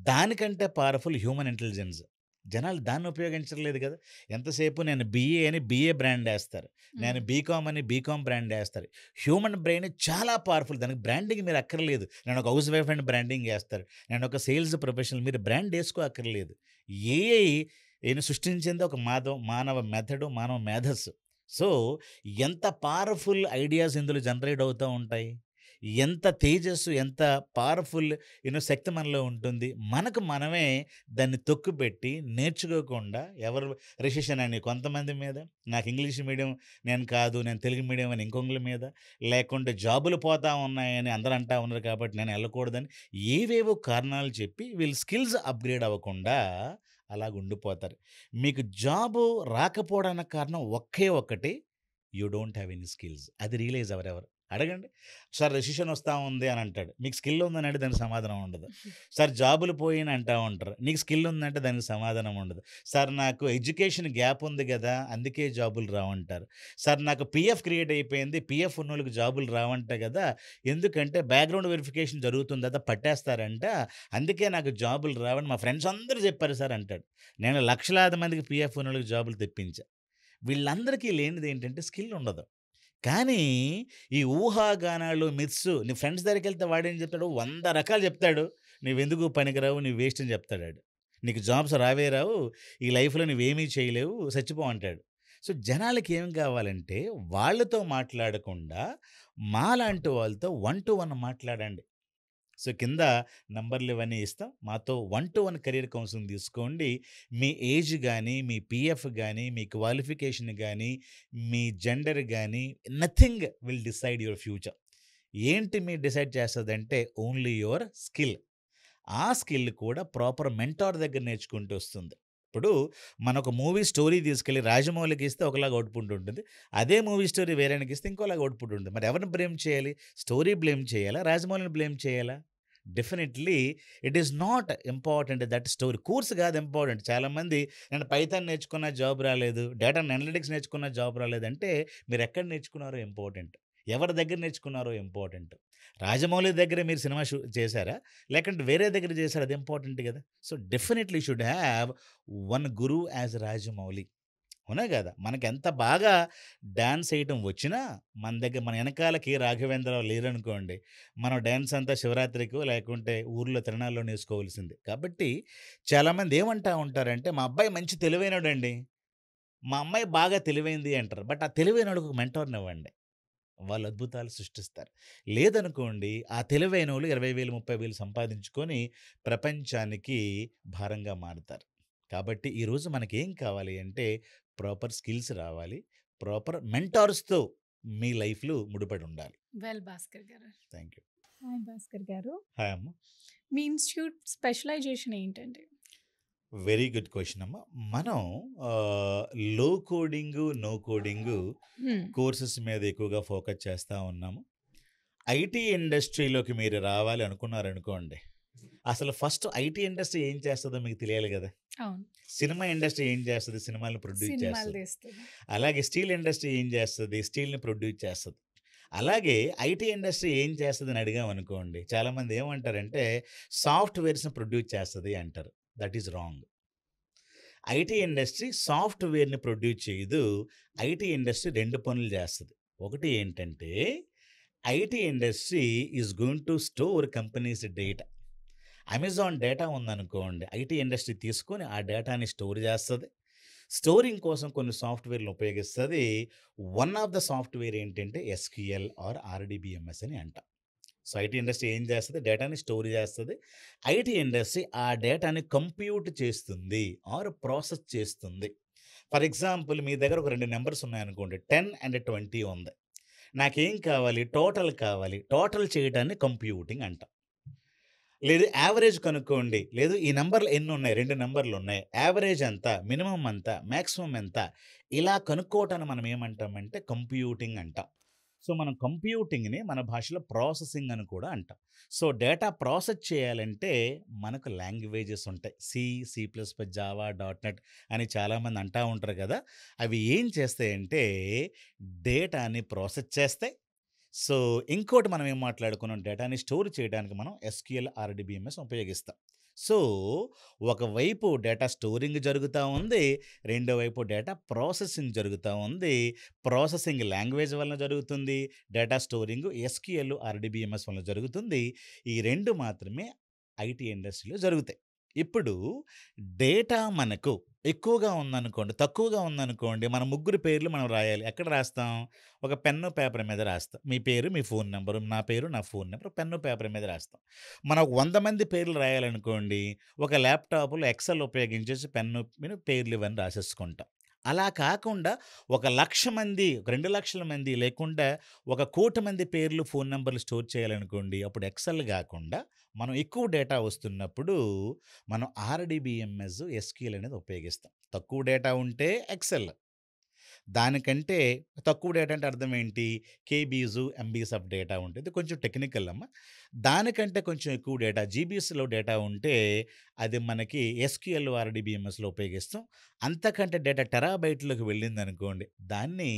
దానికంటే పవర్‌ఫుల్ హ్యూమన్ ఇంటెలిజెన్స్. జనాలు దాన్ని ఉపయోగించట్లేదు కదా! ఎంతసేపు నేను బీఏ అని బీఏ బ్రాండ్ ఏస్తారు. నేను బీకామ్ అని బీకామ్ బ్రాండ్ ఏస్తారు. హ్యూమన్ బ్రెయిన్ చాలా పవర్‌ఫుల్. దానికి బ్రాండింగ్ మీరు అక్కర్లేదు. నేను ఒక హౌస్ వైఫ్ అని బ్రాండింగ్ ఏస్తారు. నేను ఒక సేల్స్ ప్రొఫెషనల్ మీరు బ్రాండ్ ఏసుకో అక్కర్లేదు. ఏఐ సృష్టించింది ఒక మానవ మెథడు, మానవ మేధస్సు. సో, ఎంత పవర్‌ఫుల్ ఐడియాస్ ఇందులో జనరేట్ అవుతా ఉంటాయి. ఎంత తేజస్సు, ఎంత పవర్‌ఫుల్ శక్తి మనలో ఉంటుంది. మనకు మనమే దాన్ని తొక్కుపెట్టి నేర్చుకోకుండా ఎవరు రెసిషన్ అని కొంతమంది మీద, నాకు ఇంగ్లీష్ మీడియం నేను కాదు, నేను తెలుగు మీడియం అని ఇంకొకళ్ళ మీద, లేకుంటే జాబులు పోతా ఉన్నాయని అందరూ అంటా ఉన్నారు కాబట్టి నేను వెళ్ళకూడదని ఏవేవో కారణాలు చెప్పి వీళ్ళు స్కిల్స్ అప్‌గ్రేడ్ అవ్వకుండా అలాగుండిపోతారు. మీకు జాబు రాకపోవడానికి కారణం ఒకే ఒక్కటి, you don't have any skills. అది రియలైజ్ అవ్వరెవరు. అడగండి. సార్ రెసిషన్ వస్తా ఉంది అని అంటాడు. మీకు స్కిల్ ఉందని అంటే దానికి సమాధానం ఉండదు. సార్ జాబులు పోయిన అంటా ఉంటారు. నీకు స్కిల్ ఉందంటే దానికి సమాధానం ఉండదు. సార్ నాకు ఎడ్యుకేషన్ గ్యాప్ ఉంది గదా! అందుకే జాబులు రావంటారు. సార్ నాకు పీఎఫ్ క్రియేట్ అయిపోయింది. పీఎఫ్ ఉన్నోళ్ళకి జాబులు రావంట గదా! ఎందుకంటే బ్యాక్‌గ్రౌండ్ వెరిఫికేషన్ జరుగుతుంది గదా! పట్టేస్తారంట. అందుకే నాకు జాబులు రావని మా ఫ్రెండ్స్ అందరూ చెప్పారు సార్ అంటాడు. నేను లక్షలాది మందికి పీఎఫ్ ఉన్నోళ్ళకి జాబులు తెప్పించా. వీళ్ళందరికీ లేనిదేంటంటే స్కిల్ ఉండదు. కానీ ఈ ఊహాగానాలు, మిత్స్ నీ ఫ్రెండ్స్ దగ్గరికెళ్తే వాడేం చెప్తాడు 100 రకాలు చెప్తాడు. నువ్వెందుకు పనికిరావు, నువ్వు వేస్ట్ అని చెప్తాడాడు. నీకు జాబ్స్ రావే రావు, ఈ లైఫ్‌లో నువ్వేమీ చేయలేవు, సచ్చిపో అంటాడు. సో, జనాలకి ఏం కావాలంటే వాళ్ళతో మాట్లాడకుండా మాలాంటి వాళ్ళతో 1-to-1 మాట్లాడండి. సో, కింద నంబర్లు ఇవన్నీ ఇస్తాం. మాతో 1-to-1 కెరియర్ కౌన్సిలింగ్ తీసుకోండి. మీ ఏజ్ గానీ, మీ పీఎఫ్ గానీ, మీ క్వాలిఫికేషన్ గానీ, మీ జెండర్ గానీ nothing will decide your future. ఏంటి మీరు డిసైడ్ చేస్తదంటే ఓన్లీ యువర్ స్కిల్. ఆ స్కిల్ కూడా ప్రాపర్ మెంటార్ దగ్గర నేర్చుకుంటూ వస్తుంది. ఇప్పుడు మనొక మూవీ స్టోరీ తీసుకెళ్ళి రాజమౌళికి ఇస్తే ఒకలాగా అవుట్‌పుట్ ఉంటుంది. అదే మూవీ స్టోరీ వేరేవానికి ఇస్తే ఇంకోలాగా అవుట్‌పుట్ ఉంటుంది. మరి ఎవరిని బ్లేమ్ చేయాలి? స్టోరీ బ్లేమ్ చేయాలా? రాజమౌళిని బ్లేమ్ చేయాలా? Definitely it is not important that story. Course కాదు ఇంపార్టెంట్. చాలామంది నేను పైథాన్ నేర్చుకున్న జాబ్ రాలేదు, డేటా అనలిటిక్స్ నేర్చుకున్న జాబ్ రాలేదంటే మీరెక్కడ నేర్చుకున్నారో ఇంపార్టెంట్. ఎవరి దగ్గర నేర్చుకున్నారో ఇంపార్టెంట్. రాజమౌళి దగ్గర మీరు సినిమా చేశారా? లేకంటే వేరే దగ్గర చేశారా? అది ఇంపార్టెంట్ కదా! So, definitely should have one Guru as Rajamouli. అవునా కదా! మనకెంత బాగా డాన్స్ ఎయటం వచ్చినా, మన ఎనకాల కె. రాఘవేంద్రరావు లేరనుకోండి, మనం డాన్స్ అంతా శివరాత్రికో లేకుంటే ఊర్లో తిరణాల్లో నేర్చుకోవాల్సిందే. కాబట్టి చాలామంది ఏమంటా ఉంటారంటే, మా అబ్బాయి మంచి తెలివైనోడండి, మా అమ్మాయి బాగా తెలివైంది అంటారు. బట్ ఆ తెలివైనోడికి ఒక మెంటార్‌నివ్వండి. వాళ్ళు అద్భుతాలు సృష్టిస్తారు. లేదనుకోండి ఆ తెలివైనోళ్ళు 20,000, 30,000 సంపాదించుకొని ప్రపంచానికి భారంగా మారుతారు. కాబట్టి ఈరోజు మనకేం కావాలి అంటే ప్రాపర్ స్కిల్స్ రావాలి. ప్రాపర్ మెంటార్స్‌తో మీ లైఫ్‌లో ముడిపడి ఉండాలి. వెల్ భాస్కర్ గారు. Thank you. హాయ్ భాస్కర్ గారు. హాయ్ అమ్మ. మీ ఇన్‌స్టిట్యూట్ స్పెషలైజేషన్ ఏంటండి? వెరీ గుడ్ క్వెషన్ అమ్మ. మనం లో కోడింగు, నో కోడింగు హ్మ్. కోర్సెస్ మీద ఎక్కువగా ఫోకస్ చేస్తా ఉన్నాము. ఐటీ ఇండస్ట్రీలోకి మీరు రావాలి అనుకున్నారనుకోండి, అసలు ఫస్ట్ ఐటీ ఇండస్ట్రీ ఏం చేస్తదో మీకు తెలియాలి గదా! అవును. సినిమా ఇండస్ట్రీ ఏం చేస్తది? సినిమాలను ప్రొడ్యూస్ సినిమాలు చేస్తది. తీస్తుంది. అలాగే స్టీల్ ఇండస్ట్రీ ఏం చేస్తది? స్టీల్‌ని ప్రొడ్యూస్ చేస్తది. అలాగే ఐటీ ఇండస్ట్రీ ఏం చేస్తదని అడిగామనుకోండి, చాలామంది ఏమంటారంటే సాఫ్ట్‌వేర్స్‌ని ప్రొడ్యూస్ చేస్తది అంటారు. That is wrong. IT industry సాఫ్ట్‌వేర్‌ని ప్రొడ్యూస్ చేయదు. ఐటీ ఇండస్ట్రీ 2 పనులు చేస్తది. ఒకటి ఏంటంటే IT industry is going to store companies data. Amazon data ఉందనుకోండి, ఐటీ ఇండస్ట్రీ తీసుకొని ఆ డేటాని స్టోర్ చేస్తది. స్టోరింగ్ కోసం కొన్ని సాఫ్ట్‌వేర్‌లు ఉపయోగిస్తది. వన్ ఆఫ్ ద సాఫ్ట్‌వేర్ ఏంటంటే ఎస్‌క్యూఎల్ ఆర్ ఆర్‌డీబీఎంఎస్ అని అంటాం. సో ఐటీ ఇండస్ట్రీ ఏం చేస్తుంది? డేటాని స్టోర్ చేస్తుంది. ఐటీ ఇండస్ట్రీ ఆ డేటాని కంప్యూట్ చేస్తుంది ఆర్ ప్రాసెస్ చేస్తుంది. ఫర్ ఎగ్జాంపుల్ మీ దగ్గర ఒక 2 నంబర్స్ ఉన్నాయనుకోండి. 10 అండ్ 20 ఉంది. నాకేం కావాలి? టోటల్ కావాలి. టోటల్ చేయడాన్ని కంప్యూటింగ్ అంటాం. లేదు యావరేజ్ కనుక్కోండి. లేదు ఈ నంబర్లు ఎన్నున్నాయి? 2 నంబర్లున్నాయి. యావరేజ్ ఎంత? మినిమమ్ ఎంత? మాక్సిమం ఎంత? ఇలా కనుక్కోవటాన్ని మనం ఏమంటామంటే కంప్యూటింగ్ అంటాం. సో మనం కంప్యూటింగ్‌ని మన భాషలో ప్రాసెసింగ్ అని కూడా అంటాం. సో డేటా ప్రాసెస్ చేయాలంటే మనకు లాంగ్వేజెస్ ఉంటాయి. C plus plus, Java, dot net అని చాలామంది అంటా ఉంటారు కదా! అవి ఏం చేస్తాయంటే డేటాని ప్రాసెస్ చేస్తాయి. సో ఇంకోటి మనం ఏం మాట్లాడుకున్నాం? డేటాని స్టోర్ చేయడానికి మనం ఎస్‌క్యూఎల్, ఆర్‌డిబిఎంఎస్ ఉపయోగిస్తాం. సో ఒకవైపు డేటా స్టోరింగ్ జరుగుతా ఉంది. రెండో వైపు డేటా ప్రాసెసింగ్ జరుగుతా ఉంది. ప్రాసెసింగ్ లాంగ్వేజ్ వలన జరుగుతుంది. డేటా స్టోరింగ్ ఎస్‌క్యూఎల్, ఆర్‌డిబిఎంఎస్ వలన జరుగుతుంది. ఈ 2 మాత్రమే ఐటీ ఇండస్ట్రీలో జరుగుతాయి. ఇప్పుడు డేటా మనకు ఎక్కువగా ఉందనుకోండి, తక్కువగా ఉందనుకోండి, మన ముగ్గురి పేర్లు మనం రాయాలి. ఎక్కడ రాస్తాం? ఒక పెన్ను, పేపర్ మీద రాస్తాం. మీ పేరు, మీ ఫోన్ నంబరు, నా పేరు, నా ఫోన్ నంబర్ పెన్ను, పేపర్ మీద రాస్తాం. మనం 100 మంది పేర్లు రాయాలనుకోండి, ఒక ల్యాప్‌టాప్‌లో ఎక్సెల్ ఉపయోగించేసి పెన్ను మీద పేర్లు ఇవన్నీ రాసేసుకుంటాం. అలా కాకుండా ఒక 1,00,000 మంది, 2,00,000 మంది లేకుండా ఒక 1,00,00,000 మంది పేర్లు, ఫోన్ నంబర్లు స్టోర్ చేయాలనుకోండి, అప్పుడు ఎక్సెల్ గాకుండా మనం ఎక్కువ డేటా వస్తున్నప్పుడు మనం ఆర్‌డిబిఎంఎస్, ఎస్‌క్యూఎల్ అనేది ఉపయోగిస్తాం. తక్కువ డేటా ఉంటే ఎక్సెల్. దానికంటే తక్కువ డేటా అంటే అర్థం ఏంటి? కేబీసు, ఎంబీస్ ఆఫ్ డేటా ఉంటే ఇది కొంచెం టెక్నికల్ అమ్మ. దానికంటే కొంచెం ఎక్కువ డేటా జీబీస్‌లో డేటా ఉంటే అది మనకి ఎస్‌క్యూఎల్, ఆర్‌డిబిఎంఎస్‌లో ఉపయోగిస్తాం. అంతకంటే డేటా టెరాబైట్‌లోకి వెళ్ళిందనుకోండి, దాన్ని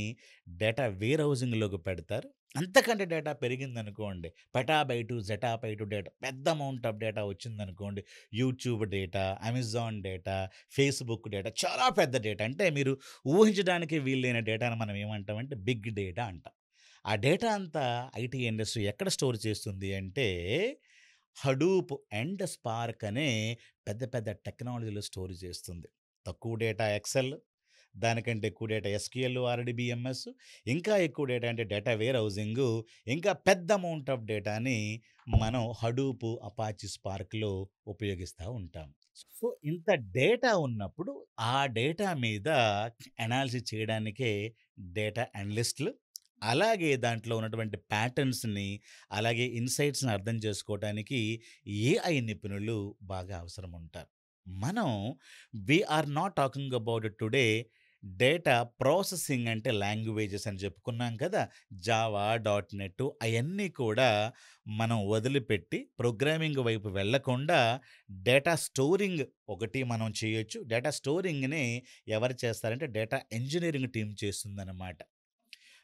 డేటా వేర్ హౌసింగ్‌లోకి పెడతారు. అంతకంటే డేటా పెరిగిందనుకోండి, పెటాబైటు, జెటాబైటు డేటా పెద్ద అమౌంట్ ఆఫ్ డేటా వచ్చిందనుకోండి, YouTube data, Amazon data, Facebook data చాలా పెద్ద డేటా. అంటే మీరు ఊహించడానికి వీలైన డేటాను మనం ఏమంటామంటే బిగ్ డేటా అంటాం. ఆ డేటా అంతా ఐటీ ఇండస్ట్రీ ఎక్కడ స్టోర్ చేస్తుంది అంటే హడూప్ అండ్ స్పార్క్ అనే పెద్ద పెద్ద టెక్నాలజీలో స్టోర్ చేస్తుంది. తక్కువ డేటా ఎక్సెల్, దానికంటే ఎక్కువ డేటా ఎస్‌క్యూఎల్, ఆర్‌డిబిఎంఎస్, ఇంకా ఎక్కువ డేటా అంటే డేటా వేర్ హౌసింగు, ఇంకా పెద్ద అమౌంట్ ఆఫ్ డేటాని మనం హడూప్, అపాచీ స్పార్క్‌లో ఉపయోగిస్తా ఉంటాం. సో ఇంత డేటా ఉన్నప్పుడు ఆ డేటా మీద అనాలిసిస్ చేయడానికే డేటా అనలిస్టులు, అలాగే దాంట్లో ఉన్నటువంటి ప్యాటర్న్స్‌ని, అలాగే ఇన్‌సైట్స్‌ని అర్థం చేసుకోవటానికి ఏఐ నిపుణులు బాగా అవసరం ఉంటారు. మనం we are not talking about today data processing అంటే లాంగ్వేజెస్ అని చెప్పుకున్నాం కదా! జావా, డాట్ నెట్ అయన్నీ కూడా మనం వదిలిపెట్టి ప్రోగ్రామింగ్ వైపు వెళ్ళకుండా డేటా స్టోరింగ్ ఒకటి మనం చేయొచ్చు. డేటా స్టోరింగ్‌ని ఎవరు చేస్తారంటే డేటా ఇంజినీరింగ్ టీమ్ చేస్తుందనమాట.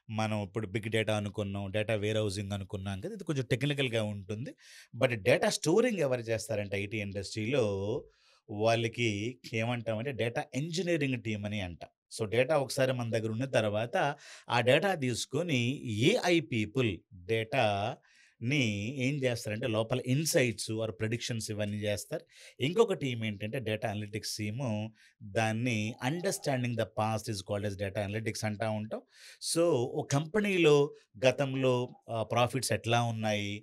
మనం ఇప్పుడు బిగ్ డేటా అనుకున్నాం, డేటా వేర్ హౌసింగ్ అనుకున్నాం కదా! ఇది కొంచెం టెక్నికల్‌గా ఉంటుంది. బట్ డేటా స్టోరింగ్ ఎవరు చేస్తారంటే ఐటీ ఇండస్ట్రీలో వాళ్ళకి ఏమంటామంటే డేటా ఇంజినీరింగ్ టీమ్ అని అంటాం. సో, డేటా ఒకసారి మన దగ్గర ఉన్న తర్వాత ఆ డేటా తీసుకొని ఏఐ పీపుల్ డేటాని ఏం చేస్తారంటే లోపల ఇన్‌సైట్స్ ఆర్ ప్రిడిక్షన్స్ ఇవన్నీ చేస్తారు. ఇంకొక టీమ్ ఏంటంటే డేటా అనలిటిక్స్ టీము. దాన్ని understanding the past is called as data analytics అంటా ఉంటాం. సో, ఓ కంపెనీలో గతంలో ప్రాఫిట్స్ ఎట్లా ఉన్నాయి?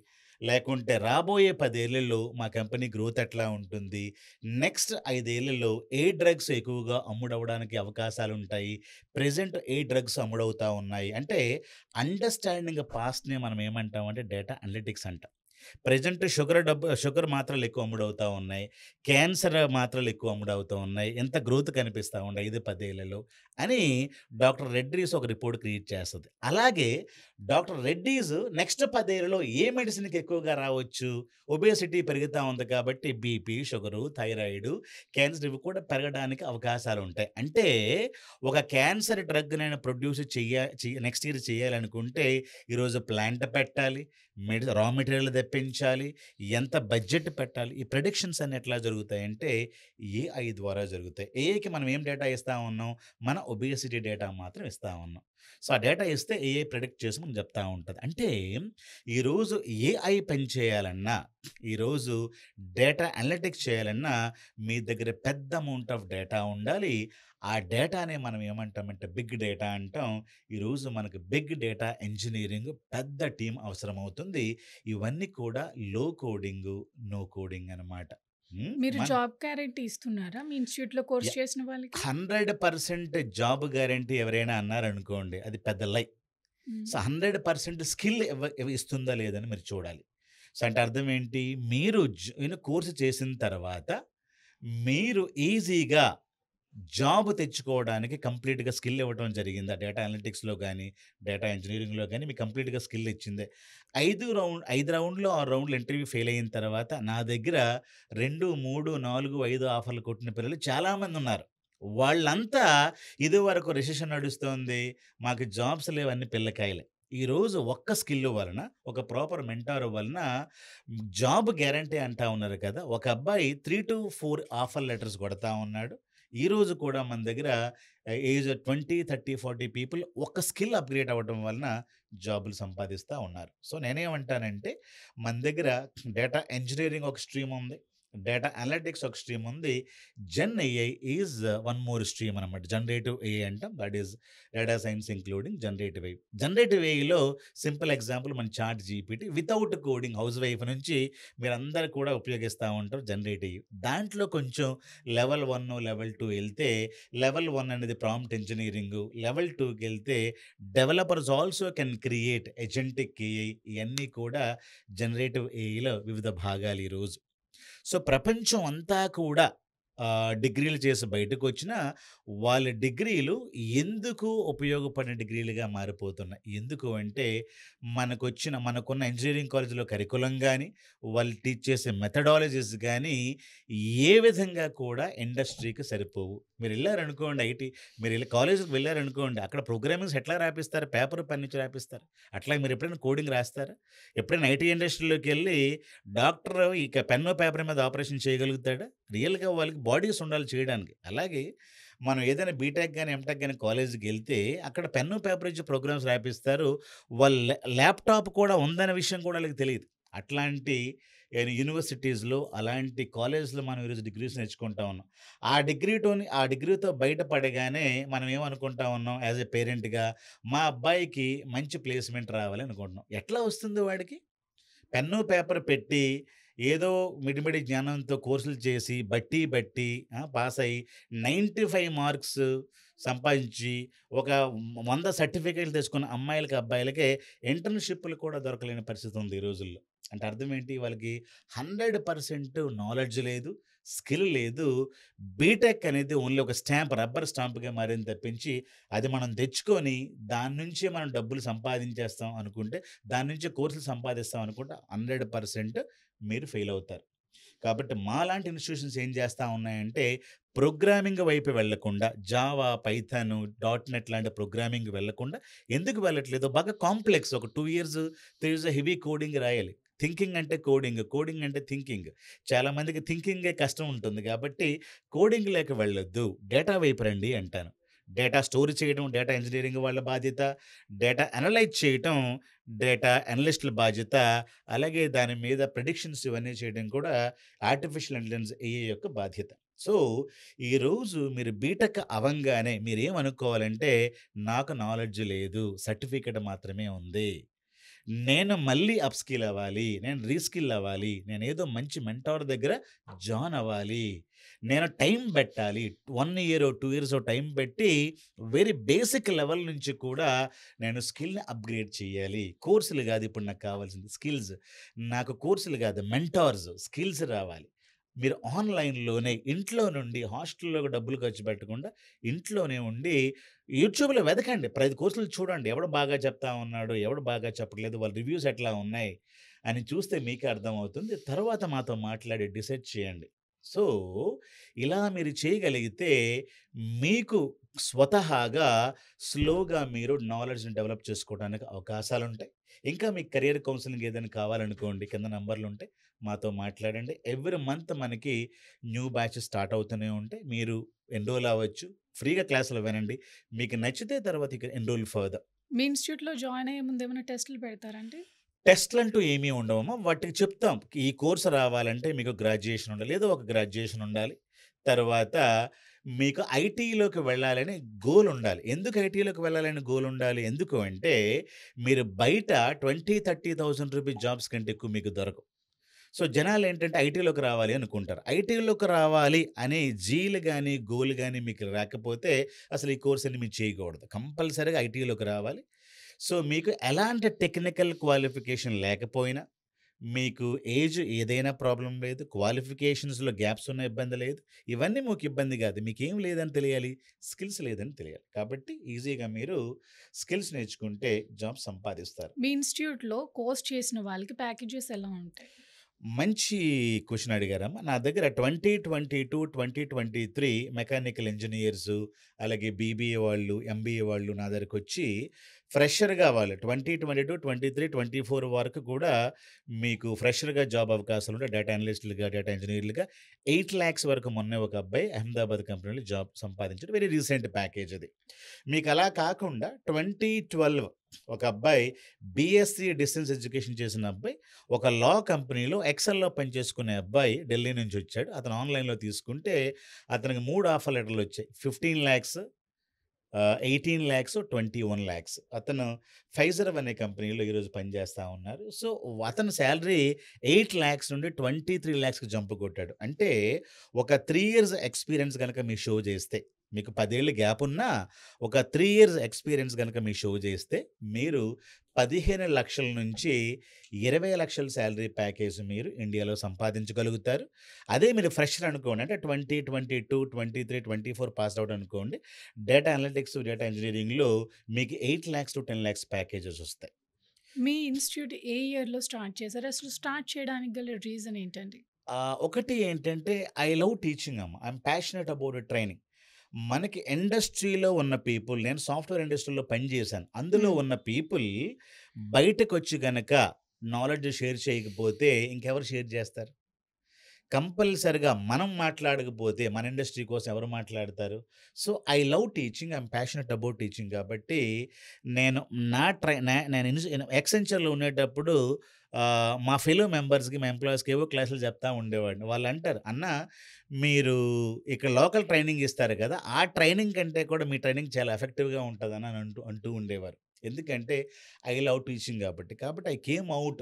లేకుంటే రాబోయే 10 ఏళ్లలో మా కంపెనీ గ్రోత్ ఎట్లా ఉంటుంది? నెక్స్ట్ 5 ఏళ్లలో ఏ డ్రగ్స్ ఎక్కువగా అమ్ముడవ్వడానికి అవకాశాలుంటాయి? ప్రెజెంట్ ఏ డ్రగ్స్ అమ్ముడవుతా ఉన్నాయి? అంటే అండర్‌స్టాండింగ్ పాస్ట్‌ని మనం ఏమంటామంటే డేటా అనలిటిక్స్ అంటాం. ప్రెజెంట్ షుగర్ మాత్రలు ఎక్కువ అమ్ముడవుతా ఉన్నాయి. క్యాన్సర్ మాత్రలు ఎక్కువ అమ్ముడవుతూ ఉన్నాయి. ఎంత గ్రోత్ కనిపిస్తా ఉంది 5, 10 ఏళ్లలో అని డాక్టర్ రెడ్డీస్ ఒక రిపోర్ట్ క్రియేట్ చేస్తది. అలాగే డాక్టర్ రెడ్డీస్ నెక్స్ట్ 10 ఏళ్లలో ఏ మెడిసిన్‌కి ఎక్కువగా రావచ్చు? ఒబేసిటీ పెరుగుతా ఉంది కాబట్టి బీపీ, షుగరు, థైరాయిడు, క్యాన్సర్ ఇవి కూడా పెరగడానికి అవకాశాలుంటాయి. అంటే ఒక క్యాన్సర్ డ్రగ్ నేను ప్రొడ్యూస్ నెక్స్ట్ ఇయర్ చేయాలనుకుంటే ఈరోజు ప్లాంట్ పెట్టాలి. Raw material తెప్పించాలి. ఎంత బడ్జెట్ పెట్టాలి. ఈ ప్రిడిక్షన్స్ అన్ని ఎట్లా జరుగుతాయంటే ఏఐ ద్వారా జరుగుతాయి. ఏఐకి మనం ఏం డేటా ఇస్తా ఉన్నాం? మన ఒబేసిటీ డేటా మాత్రం ఇస్తా ఉన్నాం. సో, ఆ డేటా ఇస్తే ఏఐ ప్రిడిక్ట్ చేసి మనకు చెప్తా ఉంటది. అంటే ఈరోజు ఏఐ పని చేయాలన్నా, ఈరోజు డేటా అనలిటిక్స్ చేయాలన్నా మీ దగ్గర పెద్ద అమౌంట్ ఆఫ్ డేటా ఉండాలి. ఆ డేటానే మనం ఏమంటామంటే బిగ్ డేటా అంటాం. ఈరోజు మనకు బిగ్ డేటా ఇంజినీరింగ్ పెద్ద టీమ్ అవసరమవుతుంది. ఇవన్నీ కూడా లో కోడింగు, నో కోడింగ్ అనమాట. మీరు మన జాబ్ గ్యారంటీ ఇస్తున్నారా మీ ఇన్‌స్టిట్యూట్‌లో కోర్స్ య చేసిన వాళ్ళకి? 100% జాబ్ గ్యారంటీ ఎవరైనా అన్నారనుకోండి అది పెద్ద లై. హ్మ్. సో, 100% స్కిల్ ఇస్తుందా లేదని మీరు చూడాలి. సో, అంటే అర్థం ఏంటి? మీరు కోర్స్ చేసిన తర్వాత మీరు ఈజీగా జాబ్ తెచ్చుకోవడానికి కంప్లీట్‌గా స్కిల్ ఇవ్వటం జరిగిందా? డేటా అనలిటిక్స్‌లో గాని, డేటా ఇంజినీరింగ్‌లో గాని మీకు కంప్లీట్‌గా స్కిల్ ఇచ్చిందే. 5 రౌండ్‌లో, 6 రౌండ్‌లు ఇంటర్వ్యూ ఫెయిల్ అయిన తర్వాత నా దగ్గర 2, 3, 4, 5 ఆఫర్‌లు కొట్టిన పిల్లలు చాలామందున్నారు. వాళ్ళంతా ఇదివరకు రిసెషన్ నడుస్తోంది, మాకు జాబ్స్ లేవని పిల్లకాయలే. ఈరోజు ఒక్క స్కిల్ వలన, ఒక ప్రాపర్ మెంటార్ వలన జాబ్ గ్యారంటీ అంటా ఉన్నారు కదా! ఒక అబ్బాయి 3-4 ఆఫర్ లెటర్స్ కొడతా ఉన్నాడు. ఈరోజు కూడా మన దగ్గర ఏజ్ 20, 30, 40 పీపుల్ ఒక స్కిల్ అప్‌గ్రేడ్ అవ్వటం వలన జాబులు సంపాదిస్తా ఉన్నారు. సో, నేనేమంటానంటే మన దగ్గర డేటా ఇంజినీరింగ్ ఒక స్ట్రీమ్ ఉంది. డేటా అనలిటిక్స్ ఒక స్ట్రీమ్ ఉంది. Gen AI is one more stream అనమాట. జనరేటివ్ ఏఐ అంటాం. That is data science including generative AI. Generative ఏఐలో సింపుల్ ఎగ్జాంపుల్ మన ChatGPT without coding housewife నుంచి మీరందరూ కూడా ఉపయోగిస్తా ఉంటారు జనరేటివ్ ఏఐ. దాంట్లో కొంచెం లెవెల్ 1, లెవెల్ 2 ఎళ్తే లెవెల్ 1 అనేది ప్రాంప్ట్ ఇంజినీరింగు. లెవెల్ 2కెళ్తే developers also can create agentic AI. ఇయన్నీ కూడా జనరేటివ్ ఏఐలో వివిధ భాగాలు ఈరోజు. సో, ప్రపంచం అంతా కూడా డిగ్రీలు చేసి బయటకొచ్చినా, వాళ్ళ డిగ్రీలు ఎందుకు ఉపయోగపడిన డిగ్రీలుగా మారిపోతున్నాయి. ఎందుకు అంటే, మనకున్న ఇంజినీరింగ్ కాలేజ్‌లో కరిక్యులం గాని, వాళ్ళు టీచ్ చేసే మెథడాలజీస్ గాని, ఏ విధంగా కూడా ఇండస్ట్రీకి సరిపోవు. మీరెళ్లారనుకోండి మీరెళ్లి కాలేజ్‌కి వెళ్లారనుకోండి, అక్కడ ప్రోగ్రామింగ్స్ ఎట్లా రాపిస్తారు? పేపర్, పెన్ ఇచ్చి రాపిస్తారు. అట్లా మీరెప్పుడైనా కోడింగ్ రాస్తారా? ఎప్పుడైనా ఐటీ ఇండస్ట్రీలోకెళ్ళి డాక్టర్ ఇక పెన్ను, పేపర్ మీద ఆపరేషన్ చేయగలుగుతాడా? రియల్‌గా వాళ్ళకి బాడీస్ ఉండాలి చేయడానికి. అలాగే మనం ఏదైనా బీటెక్ గాని, ఎంటెక్ గాని కాలేజ్‌కెళ్తే అక్కడ పెన్ను, పేపర్ ఇచ్చి ప్రోగ్రామ్స్ రాపిస్తారు. వాళ్ళ ల్యాప్‌టాప్ కూడా ఉందనే విషయం కూడా ఆళ్ళకి తెలీదు. అట్లాంటి యూనివర్సిటీస్‌లో, అలాంటి కాలేజ్‌లో మనం ఈరోజు డిగ్రీస్ నేర్చుకుంటా ఉన్నాం. ఆ డిగ్రీతో బయటపడగానే మనం ఏమనుకుంటా ఉన్నాం యాస్ ఎ పేరెంట్‌గా, మా అబ్బాయికి మంచి ప్లేస్‌మెంట్ రావాలి అనుకుంటున్నాం. ఎట్లా వస్తుంది వాడికి? పెన్ను, పేపర్ పెట్టి ఏదో మిడిమిడి జ్ఞానంతో కోర్సులు చేసి బట్టి పాసయ్యి 95 మార్క్స్ సంపాదించి ఒక 100 సర్టిఫికేట్లు తెచ్చుకున్న అమ్మాయిలకి, అబ్బాయిలకే ఇంటర్న్‌షిప్‌లు కూడా దొరకలేని పరిస్థితి ఉంది ఈ రోజుల్లో. అంటే అర్థం ఏంటి? వాళ్ళకి 100% నాలెడ్జ్ లేదు, స్కిల్ లేదు. బీటెక్ అనేది ఓన్లీ ఒక రబ్బర్ స్టాంప్‌గా మారింది తప్పించి, అది మనం తెచ్చుకొని దాని నుంచే మనం డబ్బులు సంపాదించేస్తాం అనుకుంటే, దాని నుంచే కోర్సులు సంపాదిస్తాం అనుకుంటే 100% మీరు ఫెయిల్ అవుతారు. కాబట్టి మాలాంటి ఇన్‌స్టిట్యూషన్స్ ఏం చేస్తా ఉన్నాయంటే, ప్రోగ్రామింగ్ వైపు వెళ్ళకుండా జావా, పైథాను, డాట్ నెట్ లాంటి ప్రోగ్రామింగ్ వెళ్ళకుండా ఎందుకు వెళ్ళట్లేదో బాగా కాంప్లెక్స్ ఒక 2 ఇయర్స్, 3 ఇయర్స్ హెవీ కోడింగ్ రాయాలి. థింకింగ్ అంటే కోడింగ్, కోడింగ్ అంటే థింకింగ్. చాలామందికి థింకింగే కష్టం ఉంటుంది కాబట్టి కోడింగ్‌లోకి వెళ్ళొద్దు. డేటా వైపు రండి అంటాను. డేటా స్టోర్ చేయడం డేటా ఇంజినీరింగ్ వాళ్ళ బాధ్యత. డేటా అనలైజ్ చేయటం డేటా అనలిస్ట్‌ల బాధ్యత. అలాగే దాని మీద ప్రిడిక్షన్స్ ఇవన్నీ చేయడం కూడా ఆర్టిఫిషియల్ ఇంటెలిజెన్స్ ఏఐ యొక్క బాధ్యత. సో, ఈరోజు మీరు బీటెక్ అవంగానే మీరేమనుకోవాలంటే, నాకు నాలెడ్జ్ లేదు. సర్టిఫికేట్ మాత్రమే ఉంది. నేను మళ్ళీ అప్‌స్కిల్ అవ్వాలి. నేను రీస్కిల్ అవ్వాలి. నేనేదో మంచి మెంటార్ దగ్గర జాయిన్ అవ్వాలి. నేను టైం పెట్టాలి. 1 ఇయరో, 2 ఇయర్సో టైం పెట్టి వెరీ బేసిక్ లెవెల్ నుంచి కూడా నేను స్కిల్‌ని అప్‌గ్రేడ్ చేయాలి. కోర్సులు గాదు ఇప్పుడు నాకు కావాల్సింది స్కిల్స్. నాకు కోర్సులు గాదు మెంటార్స్, స్కిల్స్ రావాలి. మీరు ఆన్‌లైన్‌లోనే ఇంట్లో నుండి హాస్టల్‌లో డబ్బులు ఖర్చు పెట్టకుండా ఇంట్లోనే ఉండి యూట్యూబ్‌లో వెతకండి. 10 కోర్సులు చూడండి. ఎవడు బాగా చెప్తా ఉన్నాడు, ఎవడు బాగా చెప్పట్లేదు, వాళ్ళ రివ్యూస్ ఎట్లా ఉన్నాయి అని చూస్తే మీకే అర్థమవుతుంది. తర్వాత మాతో మాట్లాడి డిసైడ్ చేయండి. సో, ఇలా మీరు చేయగలిగితే మీకు స్వతహాగా స్లోగా మీరు నాలెడ్జ్‌ని డెవలప్ చేసుకోవడానికి అవకాశాలుంటాయి. ఇంకా మీకు కెరియర్ కౌన్సెలింగ్ ఏదైనా కావాలనుకోండి కింద నంబర్‌లుంటాయి. మాతో మాట్లాడండి. ఎవ్రీ మంత్ మనకి న్యూ బ్యాచెస్ స్టార్ట్ అవుతూనే ఉంటాయి. మీరు ఎన్రోల్ అవ్వచ్చు. ఫ్రీగా క్లాసులు వినండి. మీకు నచ్చితే తర్వాత ఇక ఎన్రోల్ ఫర్దర్. మీ ఇన్‌స్టిట్యూట్‌లో జాయిన్ అయ్యే ముందు ఏమైనా టెస్టులు పెడతారండి? టెస్ట్‌లంటూ ఏమీ ఉండవమ్మా. వాటికి చెప్తాం. ఈ కోర్స్ రావాలంటే మీకు గ్రాడ్యుయేషన్ ఉండాలి. ఏదో ఒక గ్రాడ్యుయేషన్ ఉండాలి. తర్వాత మీకు ఐటీలోకి వెళ్ళాలని గోల్ ఉండాలి. ఎందుకు ఐటీలోకి వెళ్ళాలని గోల్ ఉండాలి? ఎందుకు అంటే మీరు బయట 20, 30,000 రూపీస్ జాబ్స్ కంటే ఎక్కువ మీకు దొరకవు. సో, జనాలేంటంటే ఐటీలోకి రావాలి అనుకుంటారు. ఐటీలోకి రావాలి అనే జీల్ గాని, గోల్ గాని మీకు రాకపోతే అసలు ఈ కోర్సన్ని మీరు చేయకూడదు. కంపల్సరీగా ఐటీలోకి రావాలి. సో, మీకు ఎలాంటి టెక్నికల్ క్వాలిఫికేషన్ లేకపోయినా, మీకు ఏజ్ ఏదైనా ప్రాబ్లమ్ లేదు. క్వాలిఫికేషన్స్‌లో గ్యాప్స్ ఉన్న ఇబ్బంది లేదు. ఇవన్నీ మీకు ఇబ్బంది కాదు. మీకేం లేదని తెలియాలి? స్కిల్స్ లేదని తెలియాలి. కాబట్టి ఈజీగా మీరు స్కిల్స్ నేర్చుకుంటే జాబ్ సంపాదిస్తారు. మీ ఇన్‌స్టిట్యూట్‌లో కోర్స్ చేసిన వాళ్ళకి ప్యాకేజెస్ ఎలా ఉంటాయి? మంచి క్వెషన్ అడిగారమ్మా. నా దగ్గర 2022, 2023 మెకానికల్ ఇంజినీర్సు, అలాగే బీబీఏ వాళ్ళు, ఎంబీఏ వాళ్ళు నా దగ్గరకొచ్చి ఫ్రెషర్‌గా వాళ్ళు 2022, 23, 24 వరకు కూడా మీకు ఫ్రెషర్‌గా జాబ్ అవకాశాలుంటాయి. డేటా అనలిస్టులుగా, డేటా ఇంజినీర్లుగా 8,00,000 వరకు మొన్నే ఒక అబ్బాయి అహ్మదాబాద్ కంపెనీలో జాబ్ సంపాదించాడు. వెరీ రీసెంట్ ప్యాకేజ్ అది. మీకు అలా కాకుండా 2012 ఒక అబ్బాయి బీఎస్సీ డిస్టెన్స్ ఎడ్యుకేషన్ చేసిన అబ్బాయి ఒక లా కంపెనీలో ఎక్సెల్‌లో పనిచేసుకునే అబ్బాయి ఢిల్లీ నుంచి వచ్చాడు. అతను ఆన్‌లైన్‌లో తీసుకుంటే అతనికి 3 ఆఫర్ లెటర్‌లొచ్చాయి. 15,00,000 18,00,000, 21,00,000. అతను ఫైజర్ అనే కంపెనీలో ఈరోజు పనిచేస్తా ఉన్నారు. సో, అతని సాలరీ 8,00,000 నుండి 23,00,000కి జంప్ కొట్టాడు. అంటే ఒక 3 ఇయర్స్ ఎక్స్‌పీరియన్స్ గనక మీరు షో చేస్తే, మీకు 10 ఏళ్ల గ్యాప్ ఉన్నా, ఒక 3 ఇయర్స్ ఎక్స్‌పీరియన్స్ గనక మీరు షో చేస్తే, మీరు 15,00,000 నుంచి 20,00,000 సాలరీ ప్యాకేజ్ మీరు ఇండియాలో సంపాదించగలుగుతారు. అదే మీరు ఫ్రెషర్ అనుకోండి. అంటే 2022, 23, 24 పాస్డ్ ఔట్ అనుకోండి. డేటా అనలిటిక్స్, డేటా ఇంజినీరింగ్‌లో మీకు 8,00,000 to 10,00,000 ప్యాకేజెస్ వస్తాయి. మీ ఇన్‌స్టిట్యూట్ ఏ ఇయర్‌లో స్టార్ట్ చేశారు? అసలు స్టార్ట్ చేయడానికి గల రీజన్ ఏంటండి? ఒకటి ఏంటంటే ఐ లవ్ టీచింగ్ అమ్మ. I'm passionate about training. మనకి ఇండస్ట్రీలో ఉన్న పీపుల్ నేను సాఫ్ట్‌వేర్ ఇండస్ట్రీలో పనిచేశాను. అందులో హ్మ్. ఉన్న పీపుల్ బయటకొచ్చి గనక నాలెడ్జ్ షేర్ చేయకపోతే ఇంకెవరు షేర్ చేస్తారు? కంపల్సరీగా మనం మాట్లాడకపోతే మన ఇండస్ట్రీ కోసం ఎవరు మాట్లాడతారు? So, I love teaching. I'm passionate about teaching కాబట్టి నేను నా ట్రై నే నేను ఎక్సెంచర్‌లో ఉండేటప్పుడు మా ఫెలో మెంబర్స్‌కి, మా ఎంప్లాయీస్‌కి ఏవో క్లాసులు చెప్తా ఉండేవాడిని. వాళ్ళంటారు, "అన్నా మీరు ఇక్కడ లోకల్ ట్రైనింగ్ ఇస్తారు కదా! ఆ ట్రైనింగ్ కంటే కూడా మీ ట్రైనింగ్ చాలా ఎఫెక్టివ్‌గా ఉంటదన్న" అని అంటూ అంటూ ఉండేవారు. ఎందుకంటే ఐ లవ్ టీచింగ్ కాబట్టి. కాబట్టి I came out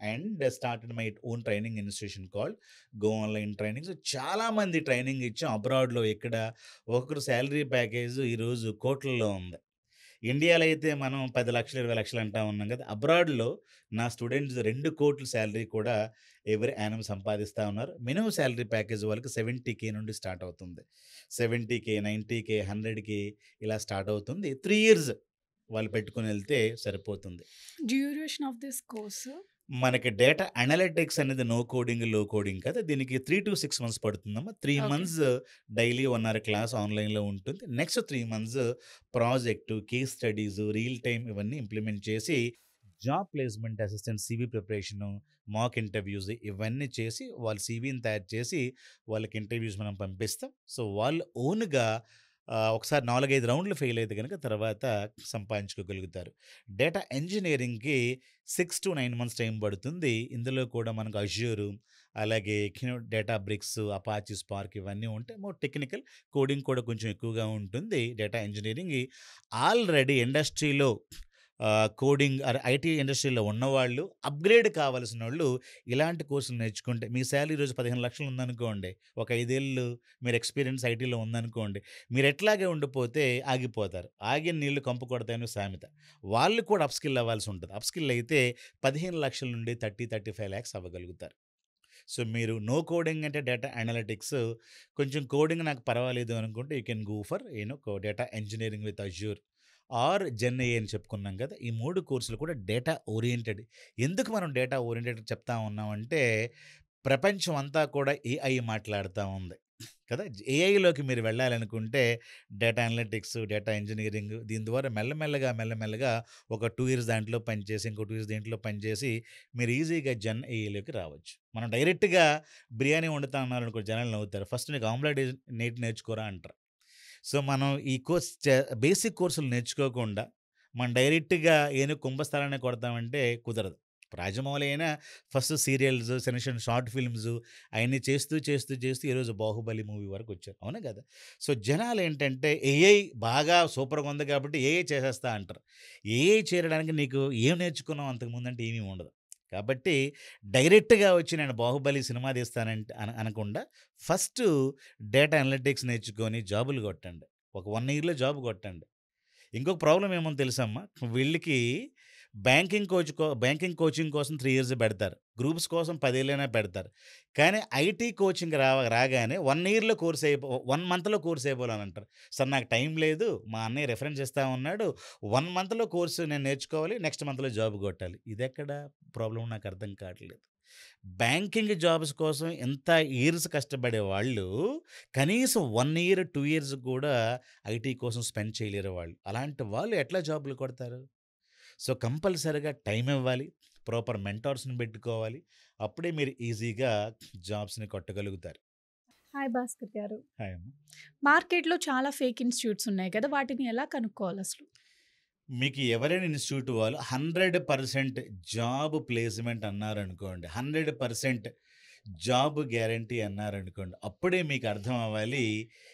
and started my own training institution called go online trainings. చాలామంది ట్రైనింగ్ ఇచ్చాం. అబ్రాడ్‌లో ఇక్కడ ఒక్కొక్కరు సాలరీ ప్యాకేజ్ ఈరోజు కోట్లల్లో ఉంది. ఇండియాలో అయితే మనం 10,00,000, 20,00,000 అంటా ఉన్నాం కదా! అబ్రాడ్‌లో నా స్టూడెంట్స్ 2,00,00,000 సాలరీ కూడా ఎవ్రీ యానమ్ సంపాదిస్తా ఉన్నారు. మినిమమ్ సాలరీ ప్యాకేజ్ వాళ్ళకి 70,000 నుండి స్టార్ట్ అవుతుంది. 70,000, 90,000, 100,000 ఇలా స్టార్ట్ అవుతుంది. 3 ఇయర్స్ వాళ్ళు పెట్టుకొనెళ్తే సరిపోతుంది. Duration of this course? మనకి డేటా అనలిటిక్స్ అనేది నో కోడింగ్, లో కోడింగ్ కాదు. దీనికి 3-6 మంత్స్ పడుతుందమ్మా. 3 okay. Months daily 1 hour class ఆన్‌లైన్‌లో ఉంటుంది. Next 3 months project, case studies, real time ఇవన్నీ ఇంప్లిమెంట్ చేసి job placement assistant CV preparation, mock interviews ఇవన్నీ చేసి వాళ్ళ సీవీని తయారు చేసి వాళ్ళకి ఇంటర్వ్యూస్ మనం పంపిస్తాం. సో, వాళ్ళు ఓన్‌గా ఒకసారి 4, 5 రౌండ్‌లు ఫెయిల్ అయితే గనుక తర్వాత సంపాదించుకోగలుగుతారు. డేటా ఇంజినీరింగ్‌కి 6-9 మంత్స్ టైం పడుతుంది. ఇందులో కూడా మనకు అజ్యూరు, అలాగే డేటాబ్రిక్స్, అపాచీ స్పార్క్ ఇవన్నీ ఉంటాయి. మోర్ టెక్నికల్ కోడింగ్ కూడా కొంచెం ఎక్కువగా ఉంటుంది. డేటా ఇంజినీరింగ్ ఆల్రెడీ ఇండస్ట్రీలో కోడింగ్ ఐటీ ఇండస్ట్రీలో ఉన్నవాళ్ళు, అప్‌గ్రేడ్ కావాల్సినోళ్ళు ఇలాంటి కోర్సులు నేర్చుకుంటే మీ సాలరీ ఈరోజు 15,00,000 ఉందనుకోండి. ఒక 5 ఏళ్ళు మీరు ఎక్స్‌పీరియన్స్ ఐటీలో ఉందనుకోండి. మీరు ఎట్లాగే ఉండిపోతే ఆగిపోతారు. ఆగిన నీళ్లు కంపు కొడతాయని సామెత. వాళ్ళు కూడా అప్ స్కిల్ అవ్వాల్సి ఉంటది. అప్ స్కిల్ అయితే 15,00,000 నుండి 35 లాక్స్ అవ్వగలుగుతారు. సో, మీరు నో కోడింగ్ అంటే డేటా అనలిటిక్స్, కొంచెం కోడింగ్ నాకు పర్వాలేదు అనుకుంటే you can go for data engineering with Azure or Gen AI అని చెప్పుకున్నాం కదా! ఈ 3 కోర్సులు కూడా డేటా ఓరియెంటెడ్. ఎందుకు మనం డేటా ఓరియెంటెడ్ చెప్తా ఉన్నామంటే, ప్రపంచం అంతా కూడా ఏఐ మాట్లాడుతా ఉంది. కదా! ఏఐలోకి మీరు వెళ్ళాలనుకుంటే డేటా అనలిటిక్స్, డేటా ఇంజినీరింగ్ దీని ద్వారా మెల్లమెల్లగా ఒక 2 ఇయర్స్ దాంట్లో పనిచేసి, ఇంకో 2 ఇయర్స్ దీంట్లో పనిచేసి మీరు ఈజీగా జెన్ ఏఐలోకి రావచ్చు. మనం డైరెక్ట్‌గా బిర్యానీ వండుతా అన్నారనుకో జనాలు నవ్వుతారు. ఫస్ట్ నీకు ఆమ్లెట్ నేర్చుకోరా అంటారు. సో, మనం ఈ కోర్స్ బేసిక్ కోర్సులు నేర్చుకోకుండా మనం డైరెక్ట్‌గా ఏనుగు కుంభస్థలాన్ని కొడతామంటే కుదరదు. రాజమౌళి అయినా ఫస్ట్ సీరియల్స్, చిన్న చిన్న షార్ట్ ఫిల్మ్స్ అయన్నీ చేస్తూ ఈరోజు 'బాహుబలి' మూవీ వరకొచ్చారు. అవునా కదా! సో, జనాలేంటంటే ఏఐ బాగా సూపర్‌గా ఉంది కాబట్టి ఏఐ చేసేస్తా అంటారు. ఏఐ చేరడానికి నీకు ఏం నేర్చుకున్నావు అంతకుముందంటే ఏమీ ఉండదు. కాబట్టి డైరెక్ట్‌గా వచ్చి నేను 'బాహుబలి' సినిమా తీస్తానంటే అనకుండా ఫస్టు డేటా అనలిటిక్స్ నేర్చుకొని జాబులు కొట్టండి. ఒక 1 ఇయర్‌లో జాబ్ కొట్టండి. ఇంకొక ప్రాబ్లమ్ ఏముందో తెలుసమ్మా? వీళ్ళకి బ్యాంకింగ్ కోచింగ్ కోసం 3 ఇయర్స్ పెడతారు. గ్రూప్స్ కోసం 10 ఏళ్ళైనా పెడతారు. కానీ ఐటీ కోచింగ్ రాగానే 1 ఇయర్‌లో కోర్స్ 1 మంత్‌లో కోర్స్ అయిపోవాలనంటారు. సార్ నాకు టైం లేదు. మా అన్నయ్య రిఫరెన్స్ ఇస్తా ఉన్నాడు. 1 మంత్‌లో కోర్స్ నేను నేర్చుకోవాలి. నెక్స్ట్ మంత్‌లో జాబ్ కొట్టాలి. ఇదెక్కడ ప్రాబ్లమ్ నాకు అర్థం కావట్లేదు. బ్యాంకింగ్ జాబ్స్ కోసం ఎంత ఇయర్స్ కష్టపడే వాళ్ళు కనీసం 1 ఇయర్, 2 ఇయర్స్ కూడా ఐటీ కోసం స్పెండ్ చేయలేరు వాళ్ళు. అలాంటి వాళ్ళు ఎట్లా జాబ్‌లు కొడతారు? సో, కంపల్సరీగా టైం ఇవ్వాలి. ప్రాపర్ మెంటార్స్‌ని పెట్టుకోవాలి. అప్పుడే మీరు ఈజీగా జాబ్స్‌ని కొట్టగలుగుతారు. హాయ్ భాస్కర్ గారు. హాయ్ అమ్మ. మార్కెట్‌లో చాలా ఫేక్ ఇన్‌స్టిట్యూట్స్ ఉన్నాయి కదా! వాటిని ఎలా కనుక్కోవాలసలు? మీకు ఎవరైనా ఇన్‌స్టిట్యూట్ వాళ్ళు 100% జాబ్ ప్లేస్‌మెంట్ అన్నారనుకోండి. 100% జాబ్ గ్యారంటీ అన్నారనుకోండి. అప్పుడే మీకు అర్థం అవ్వాలి.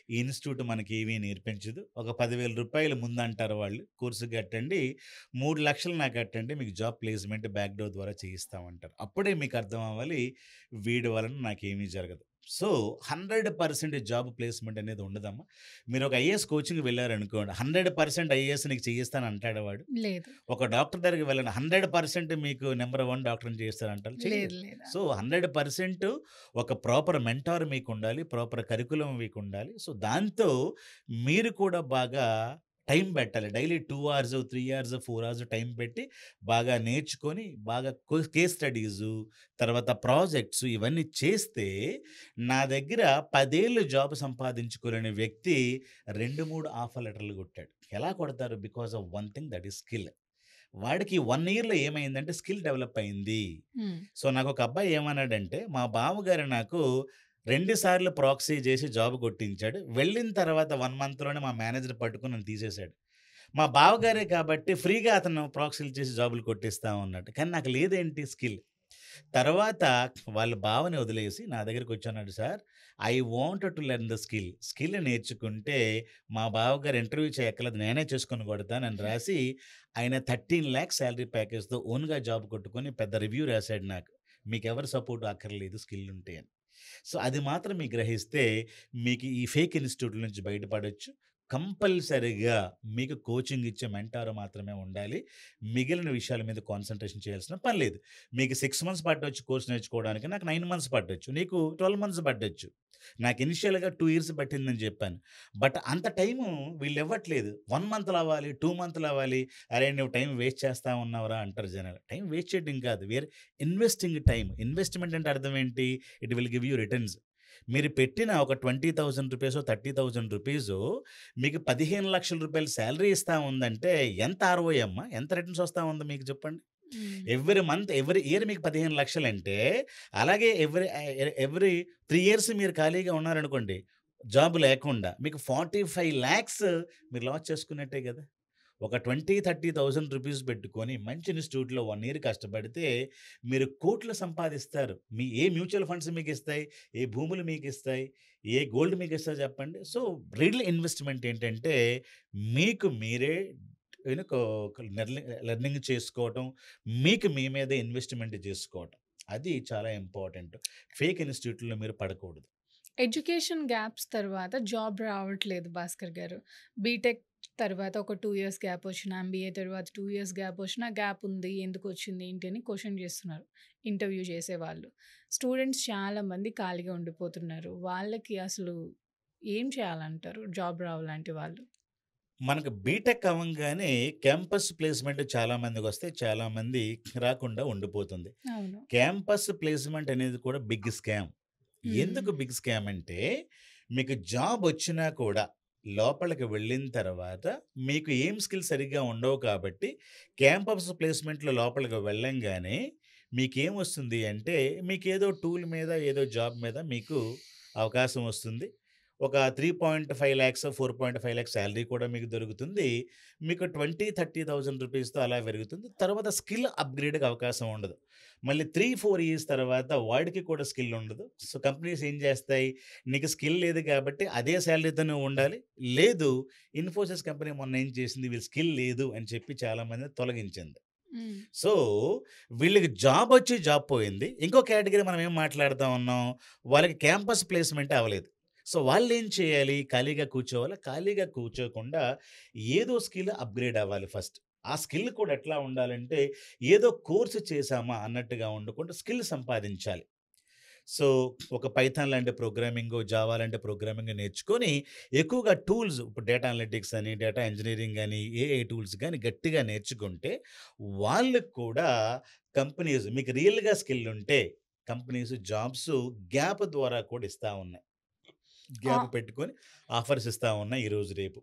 ఈ ఇన్‌స్టిట్యూట్ మనకేమీ నేర్పించదు. ఒక రూ. 10,000 ముందంటారు వాళ్ళు. కోర్స్ కట్టండి. 3,00,000 నాకు కట్టండి. మీకు జాబ్ ప్లేస్‌మెంట్ బ్యాక్ డోర్ ద్వారా చేయిస్తామంటారు. అప్పుడే మీకు అర్థం అవ్వాలి. వీడి వలన నాకేమీ జరగదు. సో, 100% జాబ్ ప్లేస్‌మెంట్ అనేది ఉండదమ్మా. మీరు ఒక ఐఏఎస్ కోచింగ్‌కి వెళ్లారనుకోండి. 100% ఐఏఎస్ నీకు చేయిస్తాను అంటాడా వాడు? లేదు. ఒక డాక్టర్ దగ్గరికి వెళ్ళండి. 100% మీకు నంబర్ 1 డాక్టర్‌ని చేయిస్తారంటారా? చేయరు. లేదు. సో, 100% ఒక ప్రాపర్ మెంటార్ మీకుండాలి. ప్రాపర్ కరిక్యులమ్ మీకుండాలి. సో, దాంతో మీరు కూడా బాగా టైం పెట్టాలి. Daily 2 hours, 3 hours, 4 hours time పెట్టి బాగా నేర్చుకొని, బాగా కేస్ స్టడీసు, తర్వాత ప్రాజెక్ట్స్ ఇవన్నీ చేస్తే నా దగ్గర 10 ఏళ్ళు జాబ్ సంపాదించుకోలేని వ్యక్తి 2, 3 ఆఫర్ లెటర్‌లు కొట్టాడు. ఎలా కొడతారు? Because of one thing that is skill. వాడికి 1 ఇయర్‌లో ఏమైందంటే స్కిల్ డెవలప్ అయింది. హ్మ్. సో, నాకొక అబ్బాయి ఏమన్నాడంటే, మా బావగారు నాకు 2 సార్లు ప్రాక్సీ చేసి జాబ్ కొట్టించాడు. వెళ్ళిన తర్వాత 1 మంత్‌లోనే మా మేనేజర్ పట్టుకొని నన్ను తీసేసాడు. మా బావగారే కాబట్టి ఫ్రీగా అతను ప్రాక్సీలు చేసి జాబులు కొట్టిస్తా ఉన్నాడు. కానీ నాకు లేదేంటి స్కిల్. తర్వాత వాళ్ళ బావని వదిలేసి నా దగ్గరికొచ్చన్నాడు, "sir I wanted to learn the skill. Skill నేర్చుకుంటే మా బావగారు ఇంటర్వ్యూ చేయక్కర్లేదు. నేనే చేసుకొని కొడతానని" రాసి ఆయన 13,00,000 సాలరీ ప్యాకేజ్‌తో ఓన్‌గా జాబ్ కొట్టుకొని పెద్ద రివ్యూ రాసాడు నాకు. మీకెవరి సపోర్ట్ అక్కర్లేదు స్కిల్ ఉంటే అని. సో, అది మాత్రం మీరు గ్రహిస్తే మీకు ఈ ఫేక్ ఇన్‌స్టిట్యూట్‌ల నుంచి బయటపడొచ్చు. కంపల్సరీగా మీకు కోచింగ్ ఇచ్చే మెంటార్ మాత్రమే ఉండాలి. మిగిలిన విషయాల మీద కాన్సంట్రేషన్ చేయాల్సిన పని లేదు. మీకు 6 మంత్స్ పట్టొచ్చు కోర్స్ నేర్చుకోవడానికి. నాకు 9 మంత్స్ పట్టొచ్చు. నీకు 12 మంత్స్ పట్టొచ్చు. నాకు ఇనిషియల్‌గా 2 ఇయర్స్ పట్టిందని చెప్పాను. బట్ అంత టైము వీళ్ళివ్వట్లేదు. 1 మంత్‌లో అవ్వాలి, 2 మంత్‌లో అవ్వాలి. అరేయ్! నువ్వు టైం వేస్ట్ చేస్తా ఉన్నావురా అంటారు జనాలు. టైం వేస్ట్ చేయడం కాదు. Investing time. ఇన్వెస్ట్‌మెంట్ అంటే అర్థం ఏంటి? It will give you returns. మీరు పెట్టిన ఒక ₹20,000 ₹30,000 మీకు ₹15,00,000 సాలరీ ఇస్తా ఉందంటే ఎంత ఆర్‌ఓఐ అమ్మా? ఎంత రిటర్న్స్ వస్తా ఉంది మీకు చెప్పండి? హ్మ్. ఎవ్రీ మంత్, ఎవ్రీ ఇయర్ మీకు 15,00,000 అంటే అలాగే ఎవ్రీ 3 ఇయర్స్ మీరు ఖాళీగా ఉన్నారనుకోండి, జాబ్ లేకుండా మీకు 45,00,000 మీరు లాస్ చేసుకున్నట్టే గదా! ఒక 20, 30,000 రూపీస్ పెట్టుకొని మంచి ఇన్‌స్టిట్యూట్‌లో 1 ఇయర్ కష్టపడితే మీరు కోట్లు సంపాదిస్తారు. ఏ మ్యూచువల్ ఫండ్స్ మీకిస్తాయి? ఏ భూములు మీకిస్తాయి? ఏ గోల్డ్ మీకిస్తాయి చెప్పండి? సో, రియల్ ఇన్వెస్ట్‌మెంట్ ఏంటంటే మీకు మీరే యూనో కో లెర్నింగ్ చేసుకోవటం, మీకు మీ మీదే ఇన్వెస్ట్‌మెంట్ చేసుకోవటం. అది చాలా ఇంపార్టెంట్. ఫేక్ ఇన్‌స్టిట్యూట్‌లో మీరు పడకూడదు. ఎడ్యుకేషన్ గ్యాప్స్ తర్వాత జాబ్ రావట్లేదు భాస్కర్ గారు. బీటెక్ తర్వాత ఒక 2 ఇయర్స్ గ్యాప్ వచ్చినా, ఎంబీఏ తర్వాత 2 ఇయర్స్ గ్యాప్ వచ్చినా గ్యాప్ ఉంది. ఎందుకొచ్చింది? ఏంటి? అని క్వెషన్ చేస్తున్నారు ఇంటర్వ్యూ చేసేవాళ్ళు. స్టూడెంట్స్ చాలామంది ఖాళీగా ఉండిపోతున్నారు. వాళ్ళకి అసలు ఏం చేయాలంటారు జాబ్ రావాలంటే వాళ్ళు? మనకు బీటెక్ అవ్వంగానే క్యాంపస్ ప్లేస్‌మెంట్ చాలా మందికొస్తాయి. చాలామంది రాకుండా ఉండిపోతుంది. అవును. క్యాంపస్ ప్లేస్‌మెంట్ అనేది కూడా బిగ్ స్కామ్. హ్మ్. ఎందుకు బిగ్ స్కామ్ అంటే, మీకు జాబ్ వచ్చినా కూడా లోపలికి వెళ్ళిన తర్వాత మీకు ఏం స్కిల్స్ సరిగ్గా ఉండవు కాబట్టి క్యాంపస్ ప్లేస్మెంట్‌లో లోపలికి వెళ్ళంగానే మీకేమొస్తుంది అంటే మీకేదో టూల్ మీద, ఏదో జాబ్ మీద మీకు అవకాశం వస్తుంది. ఒక 3.5 లాక్స్, 4.5 లాక్స్ సాలరీ కూడా మీకు దొరుకుతుంది. మీకు 20, 30,000 రూపీస్‌తో అలా పెరుగుతుంది. తర్వాత స్కిల్ అప్‌గ్రేడ్‌కి అవకాశం ఉండదు. మళ్ళీ 3, 4 ఇయర్స్ తర్వాత వాడికి కూడా స్కిల్ ఉండదు. సో, కంపెనీస్ ఏం చేస్తాయి? నీకు స్కిల్ లేదు కాబట్టి అదే సాలరీతో నువ్వు ఉండాలి. లేదు, ఇన్ఫోసిస్ కంపెనీ మొన్న ఏం చేసింది? వీళ్ళు స్కిల్ లేదు అని చెప్పి చాలామందిని తొలగించింది. హ్మ్. సో, వీళ్ళకి జాబొచ్చి జాబ్ పోయింది. ఇంకో కేటగరీ మనం ఏం మాట్లాడుతా ఉన్నాం? వాళ్ళకి క్యాంపస్ ప్లేస్‌మెంటే అవ్వలేదు. సో, వాళ్ళేం చేయాలి? ఖాళీగా కూర్చోవాలా? ఖాళీగా కూర్చోకుండా ఏదో స్కిల్ అప్‌గ్రేడ్ అవ్వాలి ఫస్ట్. ఆ స్కిల్ కూడా ఎట్లా ఉండాలంటే, ఏదో కోర్స్ చేశామా అన్నట్టుగా ఉండకుండా స్కిల్ సంపాదించాలి. సో, ఒక పైథాన్ లాంటి ప్రోగ్రామింగో, జావా లాంటి ప్రోగ్రామింగ్ నేర్చుకొని ఎక్కువగా టూల్స్ ఇప్పుడు డేటా అనలిటిక్స్ అని, డేటా ఇంజినీరింగ్ అని, ఏఐ టూల్స్ గాని గట్టిగా నేర్చుకుంటే వాళ్ళకి కూడా కంపెనీస్ మీకు రియల్‌గా స్కిల్ ఉంటే కంపెనీస్ జాబ్స్ గ్యాప్ ద్వారా కూడా ఇస్తా ఉన్నాయి. ఆ గ్యాప్ పెట్టుకొని ఆఫర్స్ ఇస్తా ఉన్నాయి ఈరోజు రేపు.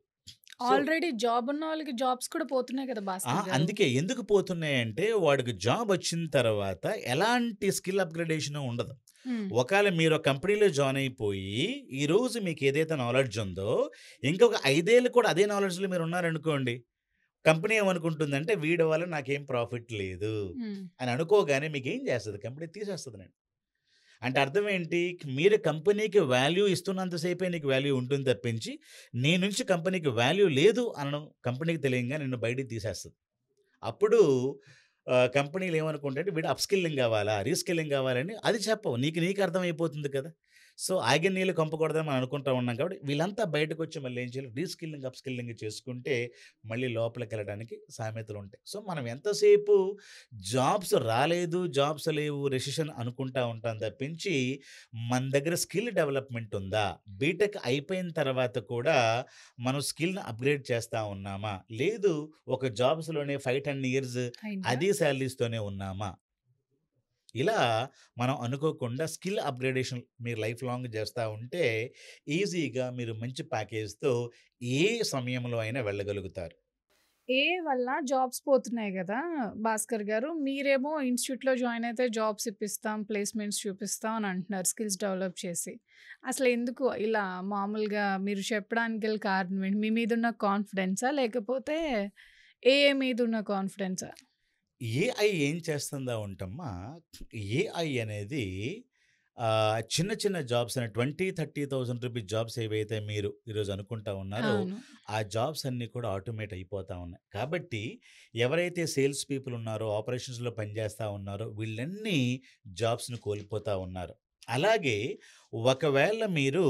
సో, ఆల్రెడీ జాబ్ ఉన్న వాళ్ళకి జాబ్స్ కూడా పోతున్నాయి కదా భాస్కర్ గారు. అందుకే ఎందుకు పోతున్నాయంటే వాడికి జాబ్ వచ్చిన తర్వాత ఎలాంటి స్కిల్ అప్‌గ్రేడేషన్ ఉండదు. హ్మ్. ఒకవేళ మీరు ఒక కంపెనీలో జాయిన్ అయిపోయి, ఈరోజు మీకు ఏదైతే నాలెడ్జ్ ఉందో, ఇంకొక 5 ఏళ్ళు కూడా అదే నాలెడ్జ్‌లో మీరు ఉన్నారనుకోండి. కంపెనీ ఏమనుకుంటుందంటే వీడి వల్ల నాకేం ప్రాఫిట్ లేదు హ్మ్. అని అనుకోగానే మీకేం చేస్తది? కంపెనీ తీసేస్తదండి. అంటే అర్థం ఏంటి? మీరు కంపెనీకి వాల్యూ ఇస్తున్నంత సేపే నీకు వాల్యూ ఉంటుంది తప్పించి, నీ నుంచి కంపెనీకి వాల్యూ లేదు అనడం కంపెనీకి తెలియంగా నిన్ను బయటికి తీసేస్తది. అప్పుడు కంపెనీలు ఏమనుకుంటాయంటే వీడు అప్‌స్కిల్లింగ్ కావాలా? రీస్కిల్లింగ్ కావాలని అది చెప్పవు. నీకు అర్థమైపోతుంది కదా! సో, ఆగిన నీళ్ళు కొంపకూడదని మనం అనుకుంటా ఉన్నాం కాబట్టి వీళ్ళంతా బయటకొచ్చి మళ్ళీ ఏం చేయాలి? రీస్కిల్లింగ్, అప్‌స్కిల్లింగ్ చేసుకుంటే మళ్ళీ లోపలికెళ్ళడానికి సామెతలుంటాయి. సో, మనం ఎంతసేపు జాబ్స్ రాలేదు, జాబ్స్ లేవు, రెసిషన్ అనుకుంటా ఉంటాం తప్పించి మన దగ్గర స్కిల్ డెవలప్‌మెంట్ ఉందా? బీటెక్ అయిపోయిన తర్వాత కూడా మనం స్కిల్‌ని అప్‌గ్రేడ్ చేస్తా ఉన్నామా? లేదు, ఒక జాబ్స్‌లోనే 5, 10 ఇయర్స్ అయిందా? అదే సాలరీస్‌తోనే ఉన్నామా? ఇలా మనం అనుకోకుండా స్కిల్ అప్‌గ్రేడేషన్ మీరు లైఫ్ లాంగ్ చేస్తా ఉంటే ఈజీగా మీరు మంచి ప్యాకేజ్‌తో ఏ సమయంలో అయినా వెళ్ళగలుగుతారు. వల్ల జాబ్స్ పోతున్నాయి గదా! భాస్కర్ గారు. మీరేమో ఇన్‌స్టిట్యూట్‌లో జాయిన్ అయితే జాబ్స్ ఇప్పిస్తాం, ప్లేస్‌మెంట్స్ చూపిస్తాం అని అంటున్నారు స్కిల్స్ డెవలప్ చేసి. అసలెందుకు ఇలా మామూలుగా మీరు చెప్పడానికి గల కారణం ఏంటి? మీ మీదున్న కాన్ఫిడెన్సా? లేకపోతే మీదున్న కాన్ఫిడెన్సా? ఏఐ ఏం చేస్తుందా ఉంటమ్మా, ఏఐ అనేది చిన్న చిన్న జాబ్స్ అని 20, 30,000 రూపీస్ జాబ్స్ ఏవైతే మీరు ఈరోజు అనుకుంటా ఉన్నారో, అవును. ఆ జాబ్స్ అన్నీ కూడా ఆటోమేట్ అయిపోతా ఉన్నాయి. కాబట్టి ఎవరైతే సేల్స్ పీపుల్ ఉన్నారో, ఆపరేషన్స్‌లో పనిచేస్తా ఉన్నారో వీళ్ళన్నీ జాబ్స్‌ని కోల్పోతా ఉన్నారు. అలాగే ఒకవేళ మీరు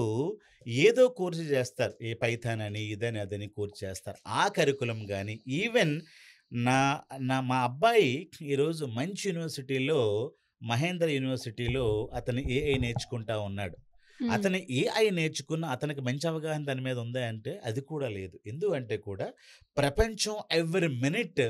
ఏదో కోర్స్ చేస్తారు. ఏ పైథాన్ అని, ఇదని, అదని కోర్స్ చేస్తారు. ఆ కరిక్యులమ్ గాని ఈవెన్ నా నా మా అబ్బాయి ఈరోజు మంచి యూనివర్సిటీలో, మహేంద్ర యూనివర్సిటీలో అతను ఏఐ నేర్చుకుంటా ఉన్నాడు. హ్మ్. అతను ఏఐ నేర్చుకున్న అతనికి మంచి అవగాహన దాని మీద ఉందా అంటే అది కూడా లేదు. ఎందుకంటే కూడా ప్రపంచం ఎవ్రి మినిట్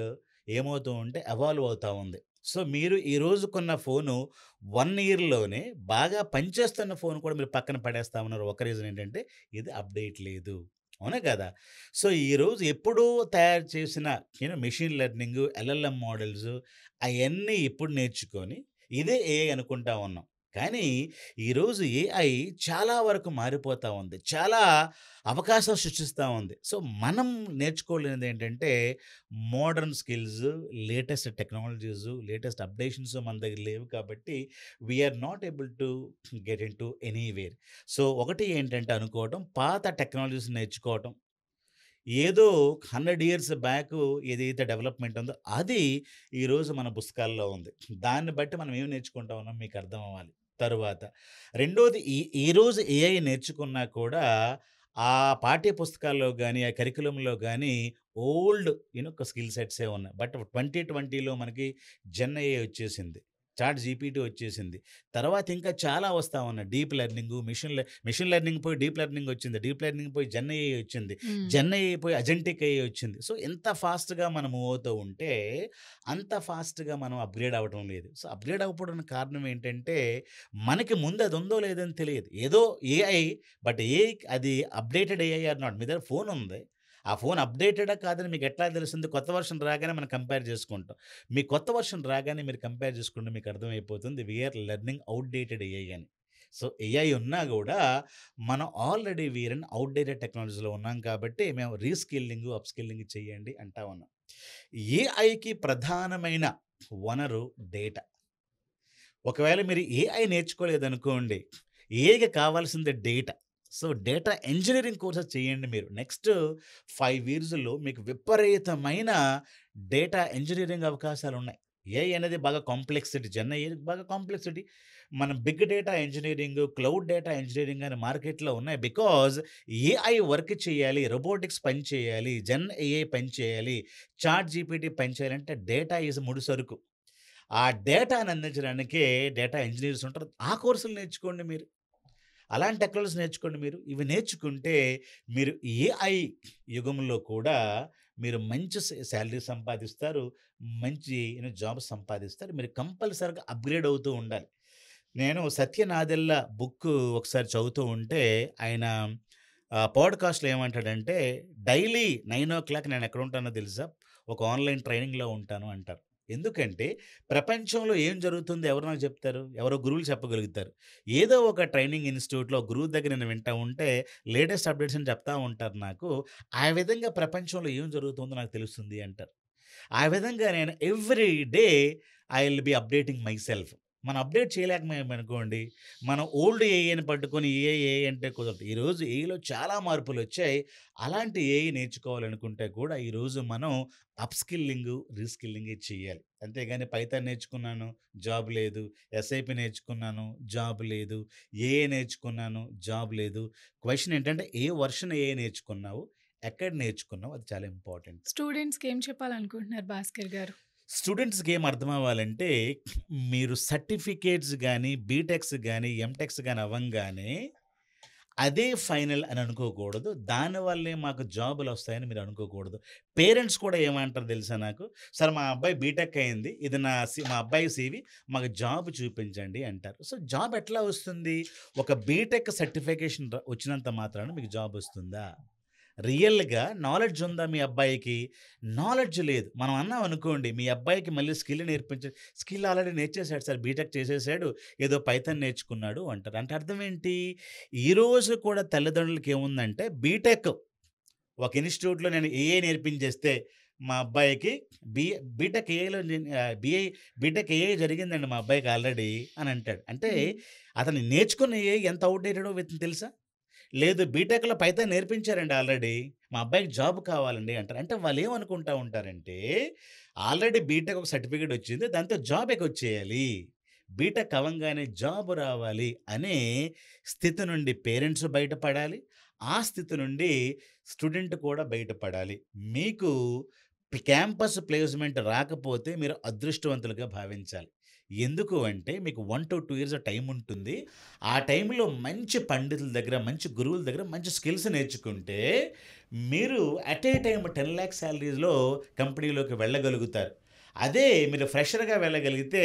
ఏమవుతూ ఉంటే ఎవాల్వ్ అవుతా ఉంది. సో, మీరు ఈరోజు కొన్న ఫోను 1 ఇయర్‌లోనే బాగా పనిచేస్తున్న ఫోన్ కూడా మీరు పక్కన పడేస్తా ఉన్నారు. ఒక రీజన్ ఏంటంటే ఇది అప్‌డేట్ లేదు. అవునా కాదా? సో, ఈరోజు ఎప్పుడో తయారు చేసిన మెషిన్ లెర్నింగు, ఎల్ఎల్ఎం మోడల్స్ అయన్నీ ఇప్పుడు నేర్చుకొని ఇదే ఏఐ అనుకుంటా ఉన్నాం. కానీ ఈరోజు ఏఐ చాలా వరకు మారిపోతా ఉంది. చాలా అవకాశాలు సృష్టిస్తా ఉంది. సో, మనం నేర్చుకోలేనిదేంటంటే modern skills, latest technologies, latest updations మన దగ్గర లేవు కాబట్టి we are not able to get into anywhere. So, ఒకటి ఏంటంటే అనుకోవటం, పాత టెక్నాలజీస్ నేర్చుకోవటం. ఏదో 100 ఇయర్స్ బ్యాకు ఏదైతే డెవలప్‌మెంట్ ఉందో అది ఈరోజు మన పుస్తకాల్లో ఉంది. దాన్ని బట్టి మనం ఏం నేర్చుకుంటా ఉన్నాం మీకు అర్థం అవ్వాలి. తరువాత రెండోది ఈరోజు ఏఐ నేర్చుకున్నా కూడా ఆ పాఠ్య పుస్తకాల్లో గాని, ఆ కరిక్యులమ్‌లో గాని ఓల్డ్ స్కిల్ సెట్సే ఉన్నాయి. బట్ 2020లో మనకి జెన్ ఏఐ వచ్చేసింది. చాట్ జీపీటీ వచ్చేసింది. తర్వాత ఇంకా చాలా వస్తా ఉన్నాయి. డీప్ లెర్నింగు, మిషన్ లెర్నింగ్ పోయి డీప్ లెర్నింగ్ వచ్చింది. డీప్ లెర్నింగ్ పోయి జెన్ ఏఐ వచ్చింది. జెన్ ఏఐ పోయి అజెంటిక్ ఏఐ వచ్చింది. సో ఎంత ఫాస్ట్‌గా మనం మూవ్ అవుతూ ఉంటే అంత ఫాస్ట్‌గా మనం అప్‌గ్రేడ్ అవ్వటం లేదు. సో అప్‌గ్రేడ్ అవ్వకపోవడానికి కారణం ఏంటంటే మనకి ముందు అది ఉందో లేదో అని తెలియదు. ఏదో ఏఐ బట్ ఏఐ అది అప్‌డేటెడ్ ఏఐ ఆర్ నాట్. మీ దగ్గర ఫోన్ ఉంది. ఆ ఫోన్ అప్‌డేటెడా కాదని మీకు ఎట్లా తెలుస్తుంది? కొత్త వెర్షన్ రాగానే మనం కంపేర్ చేసుకుంటాం. మీ కొత్త వెర్షన్ రాగానే మీరు కంపేర్ చేసుకుంటే మీకు అర్థమైపోతుంది we are learning outdated AI అని. సో ఏఐ ఉన్నా గూడా మనం already we are in outdated టెక్నాలజీలో ఉన్నాం కాబట్టి మేము రీస్కిల్లింగ్, అప్‌స్కిల్లింగ్ చేయండి అంటా ఉన్నాం. ఏఐకి ప్రధానమైన వనరు డేటా. ఒకవేళ మీరు ఏఐ నేర్చుకోలేదనుకోండి, ఏఐకి కావాల్సింది data. So data engineering courses చేయండి మీరు. నెక్స్ట్ 5 ఇయర్స్‌లో మీకు విపరీతమైన డేటా ఇంజినీరింగ్ అవకాశాలున్నాయి. ఏఐ అనేది బాగా కాంప్లెక్సిటీ. జెన్ ఏఐ బాగా కాంప్లెక్సిటీ. మనం big data engineering, cloud data engineering అని మార్కెట్‌లో ఉన్నాయి. బికాజ్ ఏఐ వర్క్ చేయాలి, రోబోటిక్స్ పని చేయాలి, జెన్ ఏఐ పని చేయాలి, చాట్ జీపీటీ పని చేయాలంటే డేటా ఈజ్ ముడిసరుకు. ఆ డేటాను అందించడానికే డేటా ఇంజినీర్స్ ఉంటారు. ఆ కోర్సులు నేర్చుకోండి మీరు. అలాంటి టెక్నాలజీస్ నేర్చుకోండి మీరు. ఇవి నేర్చుకుంటే మీరు ఏఐ యుగంలో కూడా మీరు మంచి సాలరీ సంపాదిస్తారు. మంచి జాబ్ సంపాదిస్తారు. మీరు కంపల్సరీగా అప్‌గ్రేడ్ అవుతూ ఉండాలి. నేను సత్య నాదెళ్ల బుక్ ఒకసారి చదువుతూ ఉంటే ఆయన పాడ్‌కాస్ట్‌లో ఏమంటాడంటే డైలీ 9:00 నేను ఎక్కడ ఉంటానో తెలుసా? ఒక ఆన్‌లైన్ ట్రైనింగ్‌లో ఉంటాను అంటారు. ఎందుకంటే ప్రపంచంలో ఏం జరుగుతుందో ఎవరు నాకు చెప్తారు? ఎవరో గురువులు చెప్పగలుగుతారు. ఏదో ఒక ట్రైనింగ్ ఇన్‌స్టిట్యూట్‌లో గురువు దగ్గర నేను వింటా ఉంటే లేటెస్ట్ అప్డేట్స్ అని చెప్తా ఉంటారు నాకు. ఆ విధంగా ప్రపంచంలో ఏం జరుగుతుందో నాకు తెలుస్తుంది అంటారు. ఆ విధంగా నేను every day I will be updating my self. మనం అప్డేట్ చేయలేకపోయామనుకోండి, మనం ఓల్డ్ ఏఐని పట్టుకొని ఏఐ అంటే కుదరదు. ఈరోజు ఏఐలో చాలా మార్పులొచ్చాయి. అలాంటి ఏఐ నేర్చుకోవాలనుకుంటే కూడా ఈరోజు మనం అప్‌స్కిల్లింగు, రీస్కిల్లింగే చేయాలి. అంతేగాని పైథాన్ నేర్చుకున్నాను, జాబ్ లేదు. ఎస్ఐపి నేర్చుకున్నాను, జాబ్ లేదు. ఏఐ నేర్చుకున్నాను, జాబ్ లేదు. క్వెషన్ ఏంటంటే ఏ వర్షన్ ఏఐ నేర్చుకున్నావు? ఎక్కడ నేర్చుకున్నావు? అది చాలా ఇంపార్టెంట్. స్టూడెంట్స్‌కి ఏం చెప్పాలనుకుంటున్నారు భాస్కర్ గారు? స్టూడెంట్స్‌కి ఏం అర్థమవ్వాలంటే, మీరు సర్టిఫికేట్స్ గానీ, బీటెక్స్ గానీ, ఎంటెక్స్ గానీ అవ్వంగానే అదే ఫైనల్ అని అనుకోకూడదు. దానివల్లే మాకు జాబులొస్తాయని మీరు అనుకోకూడదు. పేరెంట్స్ కూడా ఏమంటారో తెలుసా నాకు? సార్ మా అబ్బాయి బీటెక్ అయింది. ఇది మా అబ్బాయి సీవీ. మాకు జాబ్ చూపించండి అంటారు. సో జాబ్ ఎట్లా వస్తుంది? ఒక బీటెక్ సర్టిఫికేషన్ వచ్చినంత మాత్రాన మీకు జాబ్ వస్తుందా? రియల్‌గా నాలెడ్జ్ ఉందా మీ అబ్బాయికి? నాలెడ్జ్ లేదు. మనం అన్నాం అనుకోండి, మీ అబ్బాయికి మళ్ళీ స్కిల్ స్కిల్ ఆల్రెడీ నేర్చేసాడు సార్. బీటెక్ చేసేసాడు. ఏదో పైథాన్ నేర్చుకున్నాడు అంటారు. అంటే అర్థం ఏంటి? ఈరోజు కూడా తల్లిదండ్రులకి ఏముందంటే బీటెక్ ఒక ఇన్‌స్టిట్యూట్‌లో నేను ఏఐ నేర్పించేస్తే మా అబ్బాయికి బీ బీటెక్ ఏఐలో బీటెక్ ఏఐ జరిగిందండి మా అబ్బాయికి ఆల్రెడీ అని అంటాడు. అంటే అతను నేర్చుకున్న ఏఐ ఎంత ఔట్‌డేటెడో తెలుసా? లేదు బీటెక్‌లో పైథాన్ నేర్పించారండి ఆల్రెడీ. మా అబ్బాయికి జాబ్ కావాలండి అంటారు. అంటే వాళ్ళేమనుకుంటా ఉంటారంటే, ఆల్రెడీ బీటెక్ ఒక సర్టిఫికేట్ వచ్చింది. దాంతో జాబ్ ఎకొచ్చేయాలి. బీటెక్ అవ్వంగానే జాబ్ రావాలి అనే స్థితి నుండి పేరెంట్స్ బయటపడాలి. ఆ స్థితి నుండి స్టూడెంట్ కూడా బయటపడాలి. మీకు క్యాంపస్ ప్లేస్‌మెంట్ రాకపోతే మీరు అదృష్టవంతులుగా భావించాలి. ఎందుకు అంటే మీకు 1-2 ఇయర్స్ టైం ఉంటుంది. ఆ టైంలో మంచి పండితుల దగ్గర, మంచి గురువుల దగ్గర మంచి స్కిల్స్ నేర్చుకుంటే మీరు అట్ ఏ టైమ్ 10,00,000 సాలరీస్‌లో కంపెనీలోకి వెళ్ళగలుగుతారు. అదే మీరు ఫ్రెషర్‌గా వెళ్ళగలిగితే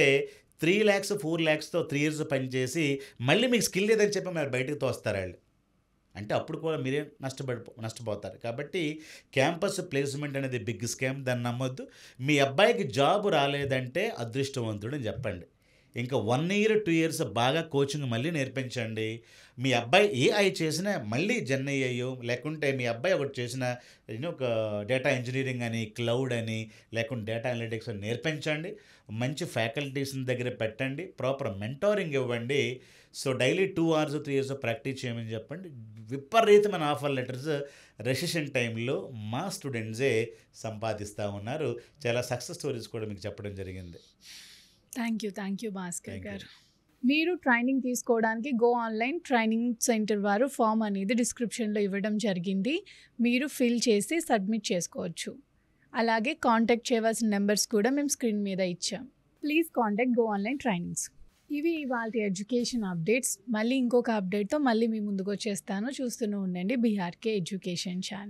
3,00,000, 4,00,000తో 3 ఇయర్స్ పనిచేసి మళ్ళీ మీకు స్కిల్ లేదని చెప్పి మరి బయటకు తోస్తారాళ్ళు. అంటే అప్పుడు కూడా మీరే నష్టపోతారు. కాబట్టి క్యాంపస్ ప్లేస్‌మెంట్ అనేది బిగ్ స్కామ్. దాన్ని నమ్మొద్దు. మీ అబ్బాయికి జాబ్ రాలేదంటే అదృష్టవంతుడని చెప్పండి. ఇంకా 1 ఇయర్, 2 ఇయర్స్ బాగా కోచింగ్ మళ్ళీ నేర్పించండి. మీ అబ్బాయి ఏఐ చేసినా మళ్ళీ జెన్ ఏఐయో లేకుంటే మీ అబ్బాయి ఒకటి చేసిన ఒక డేటా ఇంజినీరింగ్ అని, క్లౌడ్ అని, లేకుంటే డేటా అనలిటిక్స్ అని నేర్పించండి. మంచి ఫ్యాకల్టీస్‌ని దగ్గర పెట్టండి. ప్రాపర్ మెంటారింగ్ ఇవ్వండి. So daily 2 hours, 3 years practice చేయమని చెప్పండి. విపరీతమైన ఆఫర్ లెటర్స్ రెసిషన్ టైంలో మా స్టూడెంట్సే సంపాదిస్తూ ఉన్నారు. చాలా సక్సెస్ స్టోరీస్ కూడా మీకు చెప్పడం జరిగింది. Thank you Bhaskar thank you. గారు. మీరు ట్రైనింగ్ తీసుకోవడానికి గో ఆన్లైన్ ట్రైనింగ్ సెంటర్ వారు ఫామ్ అనేది డిస్క్రిప్షన్లో ఇవ్వడం జరిగింది. మీరు ఫిల్ చేసి సబ్మిట్ చేసుకోవచ్చు. అలాగే కాంటాక్ట్ చేయవలసిన నెంబర్స్ కూడా మేము స్క్రీన్ మీద ఇచ్చాం. Please contact go online trainings. ఇవి ఇవాళ ఎడ్యుకేషన్ అప్డేట్స్. మళ్ళీ ఇంకొక అప్డేట్తో మళ్ళీ మీ ముందుకు వచ్చేస్తాను. చూస్తూనే ఉండండి బీఆర్కే ఎడ్యుకేషన్ ఛానల్.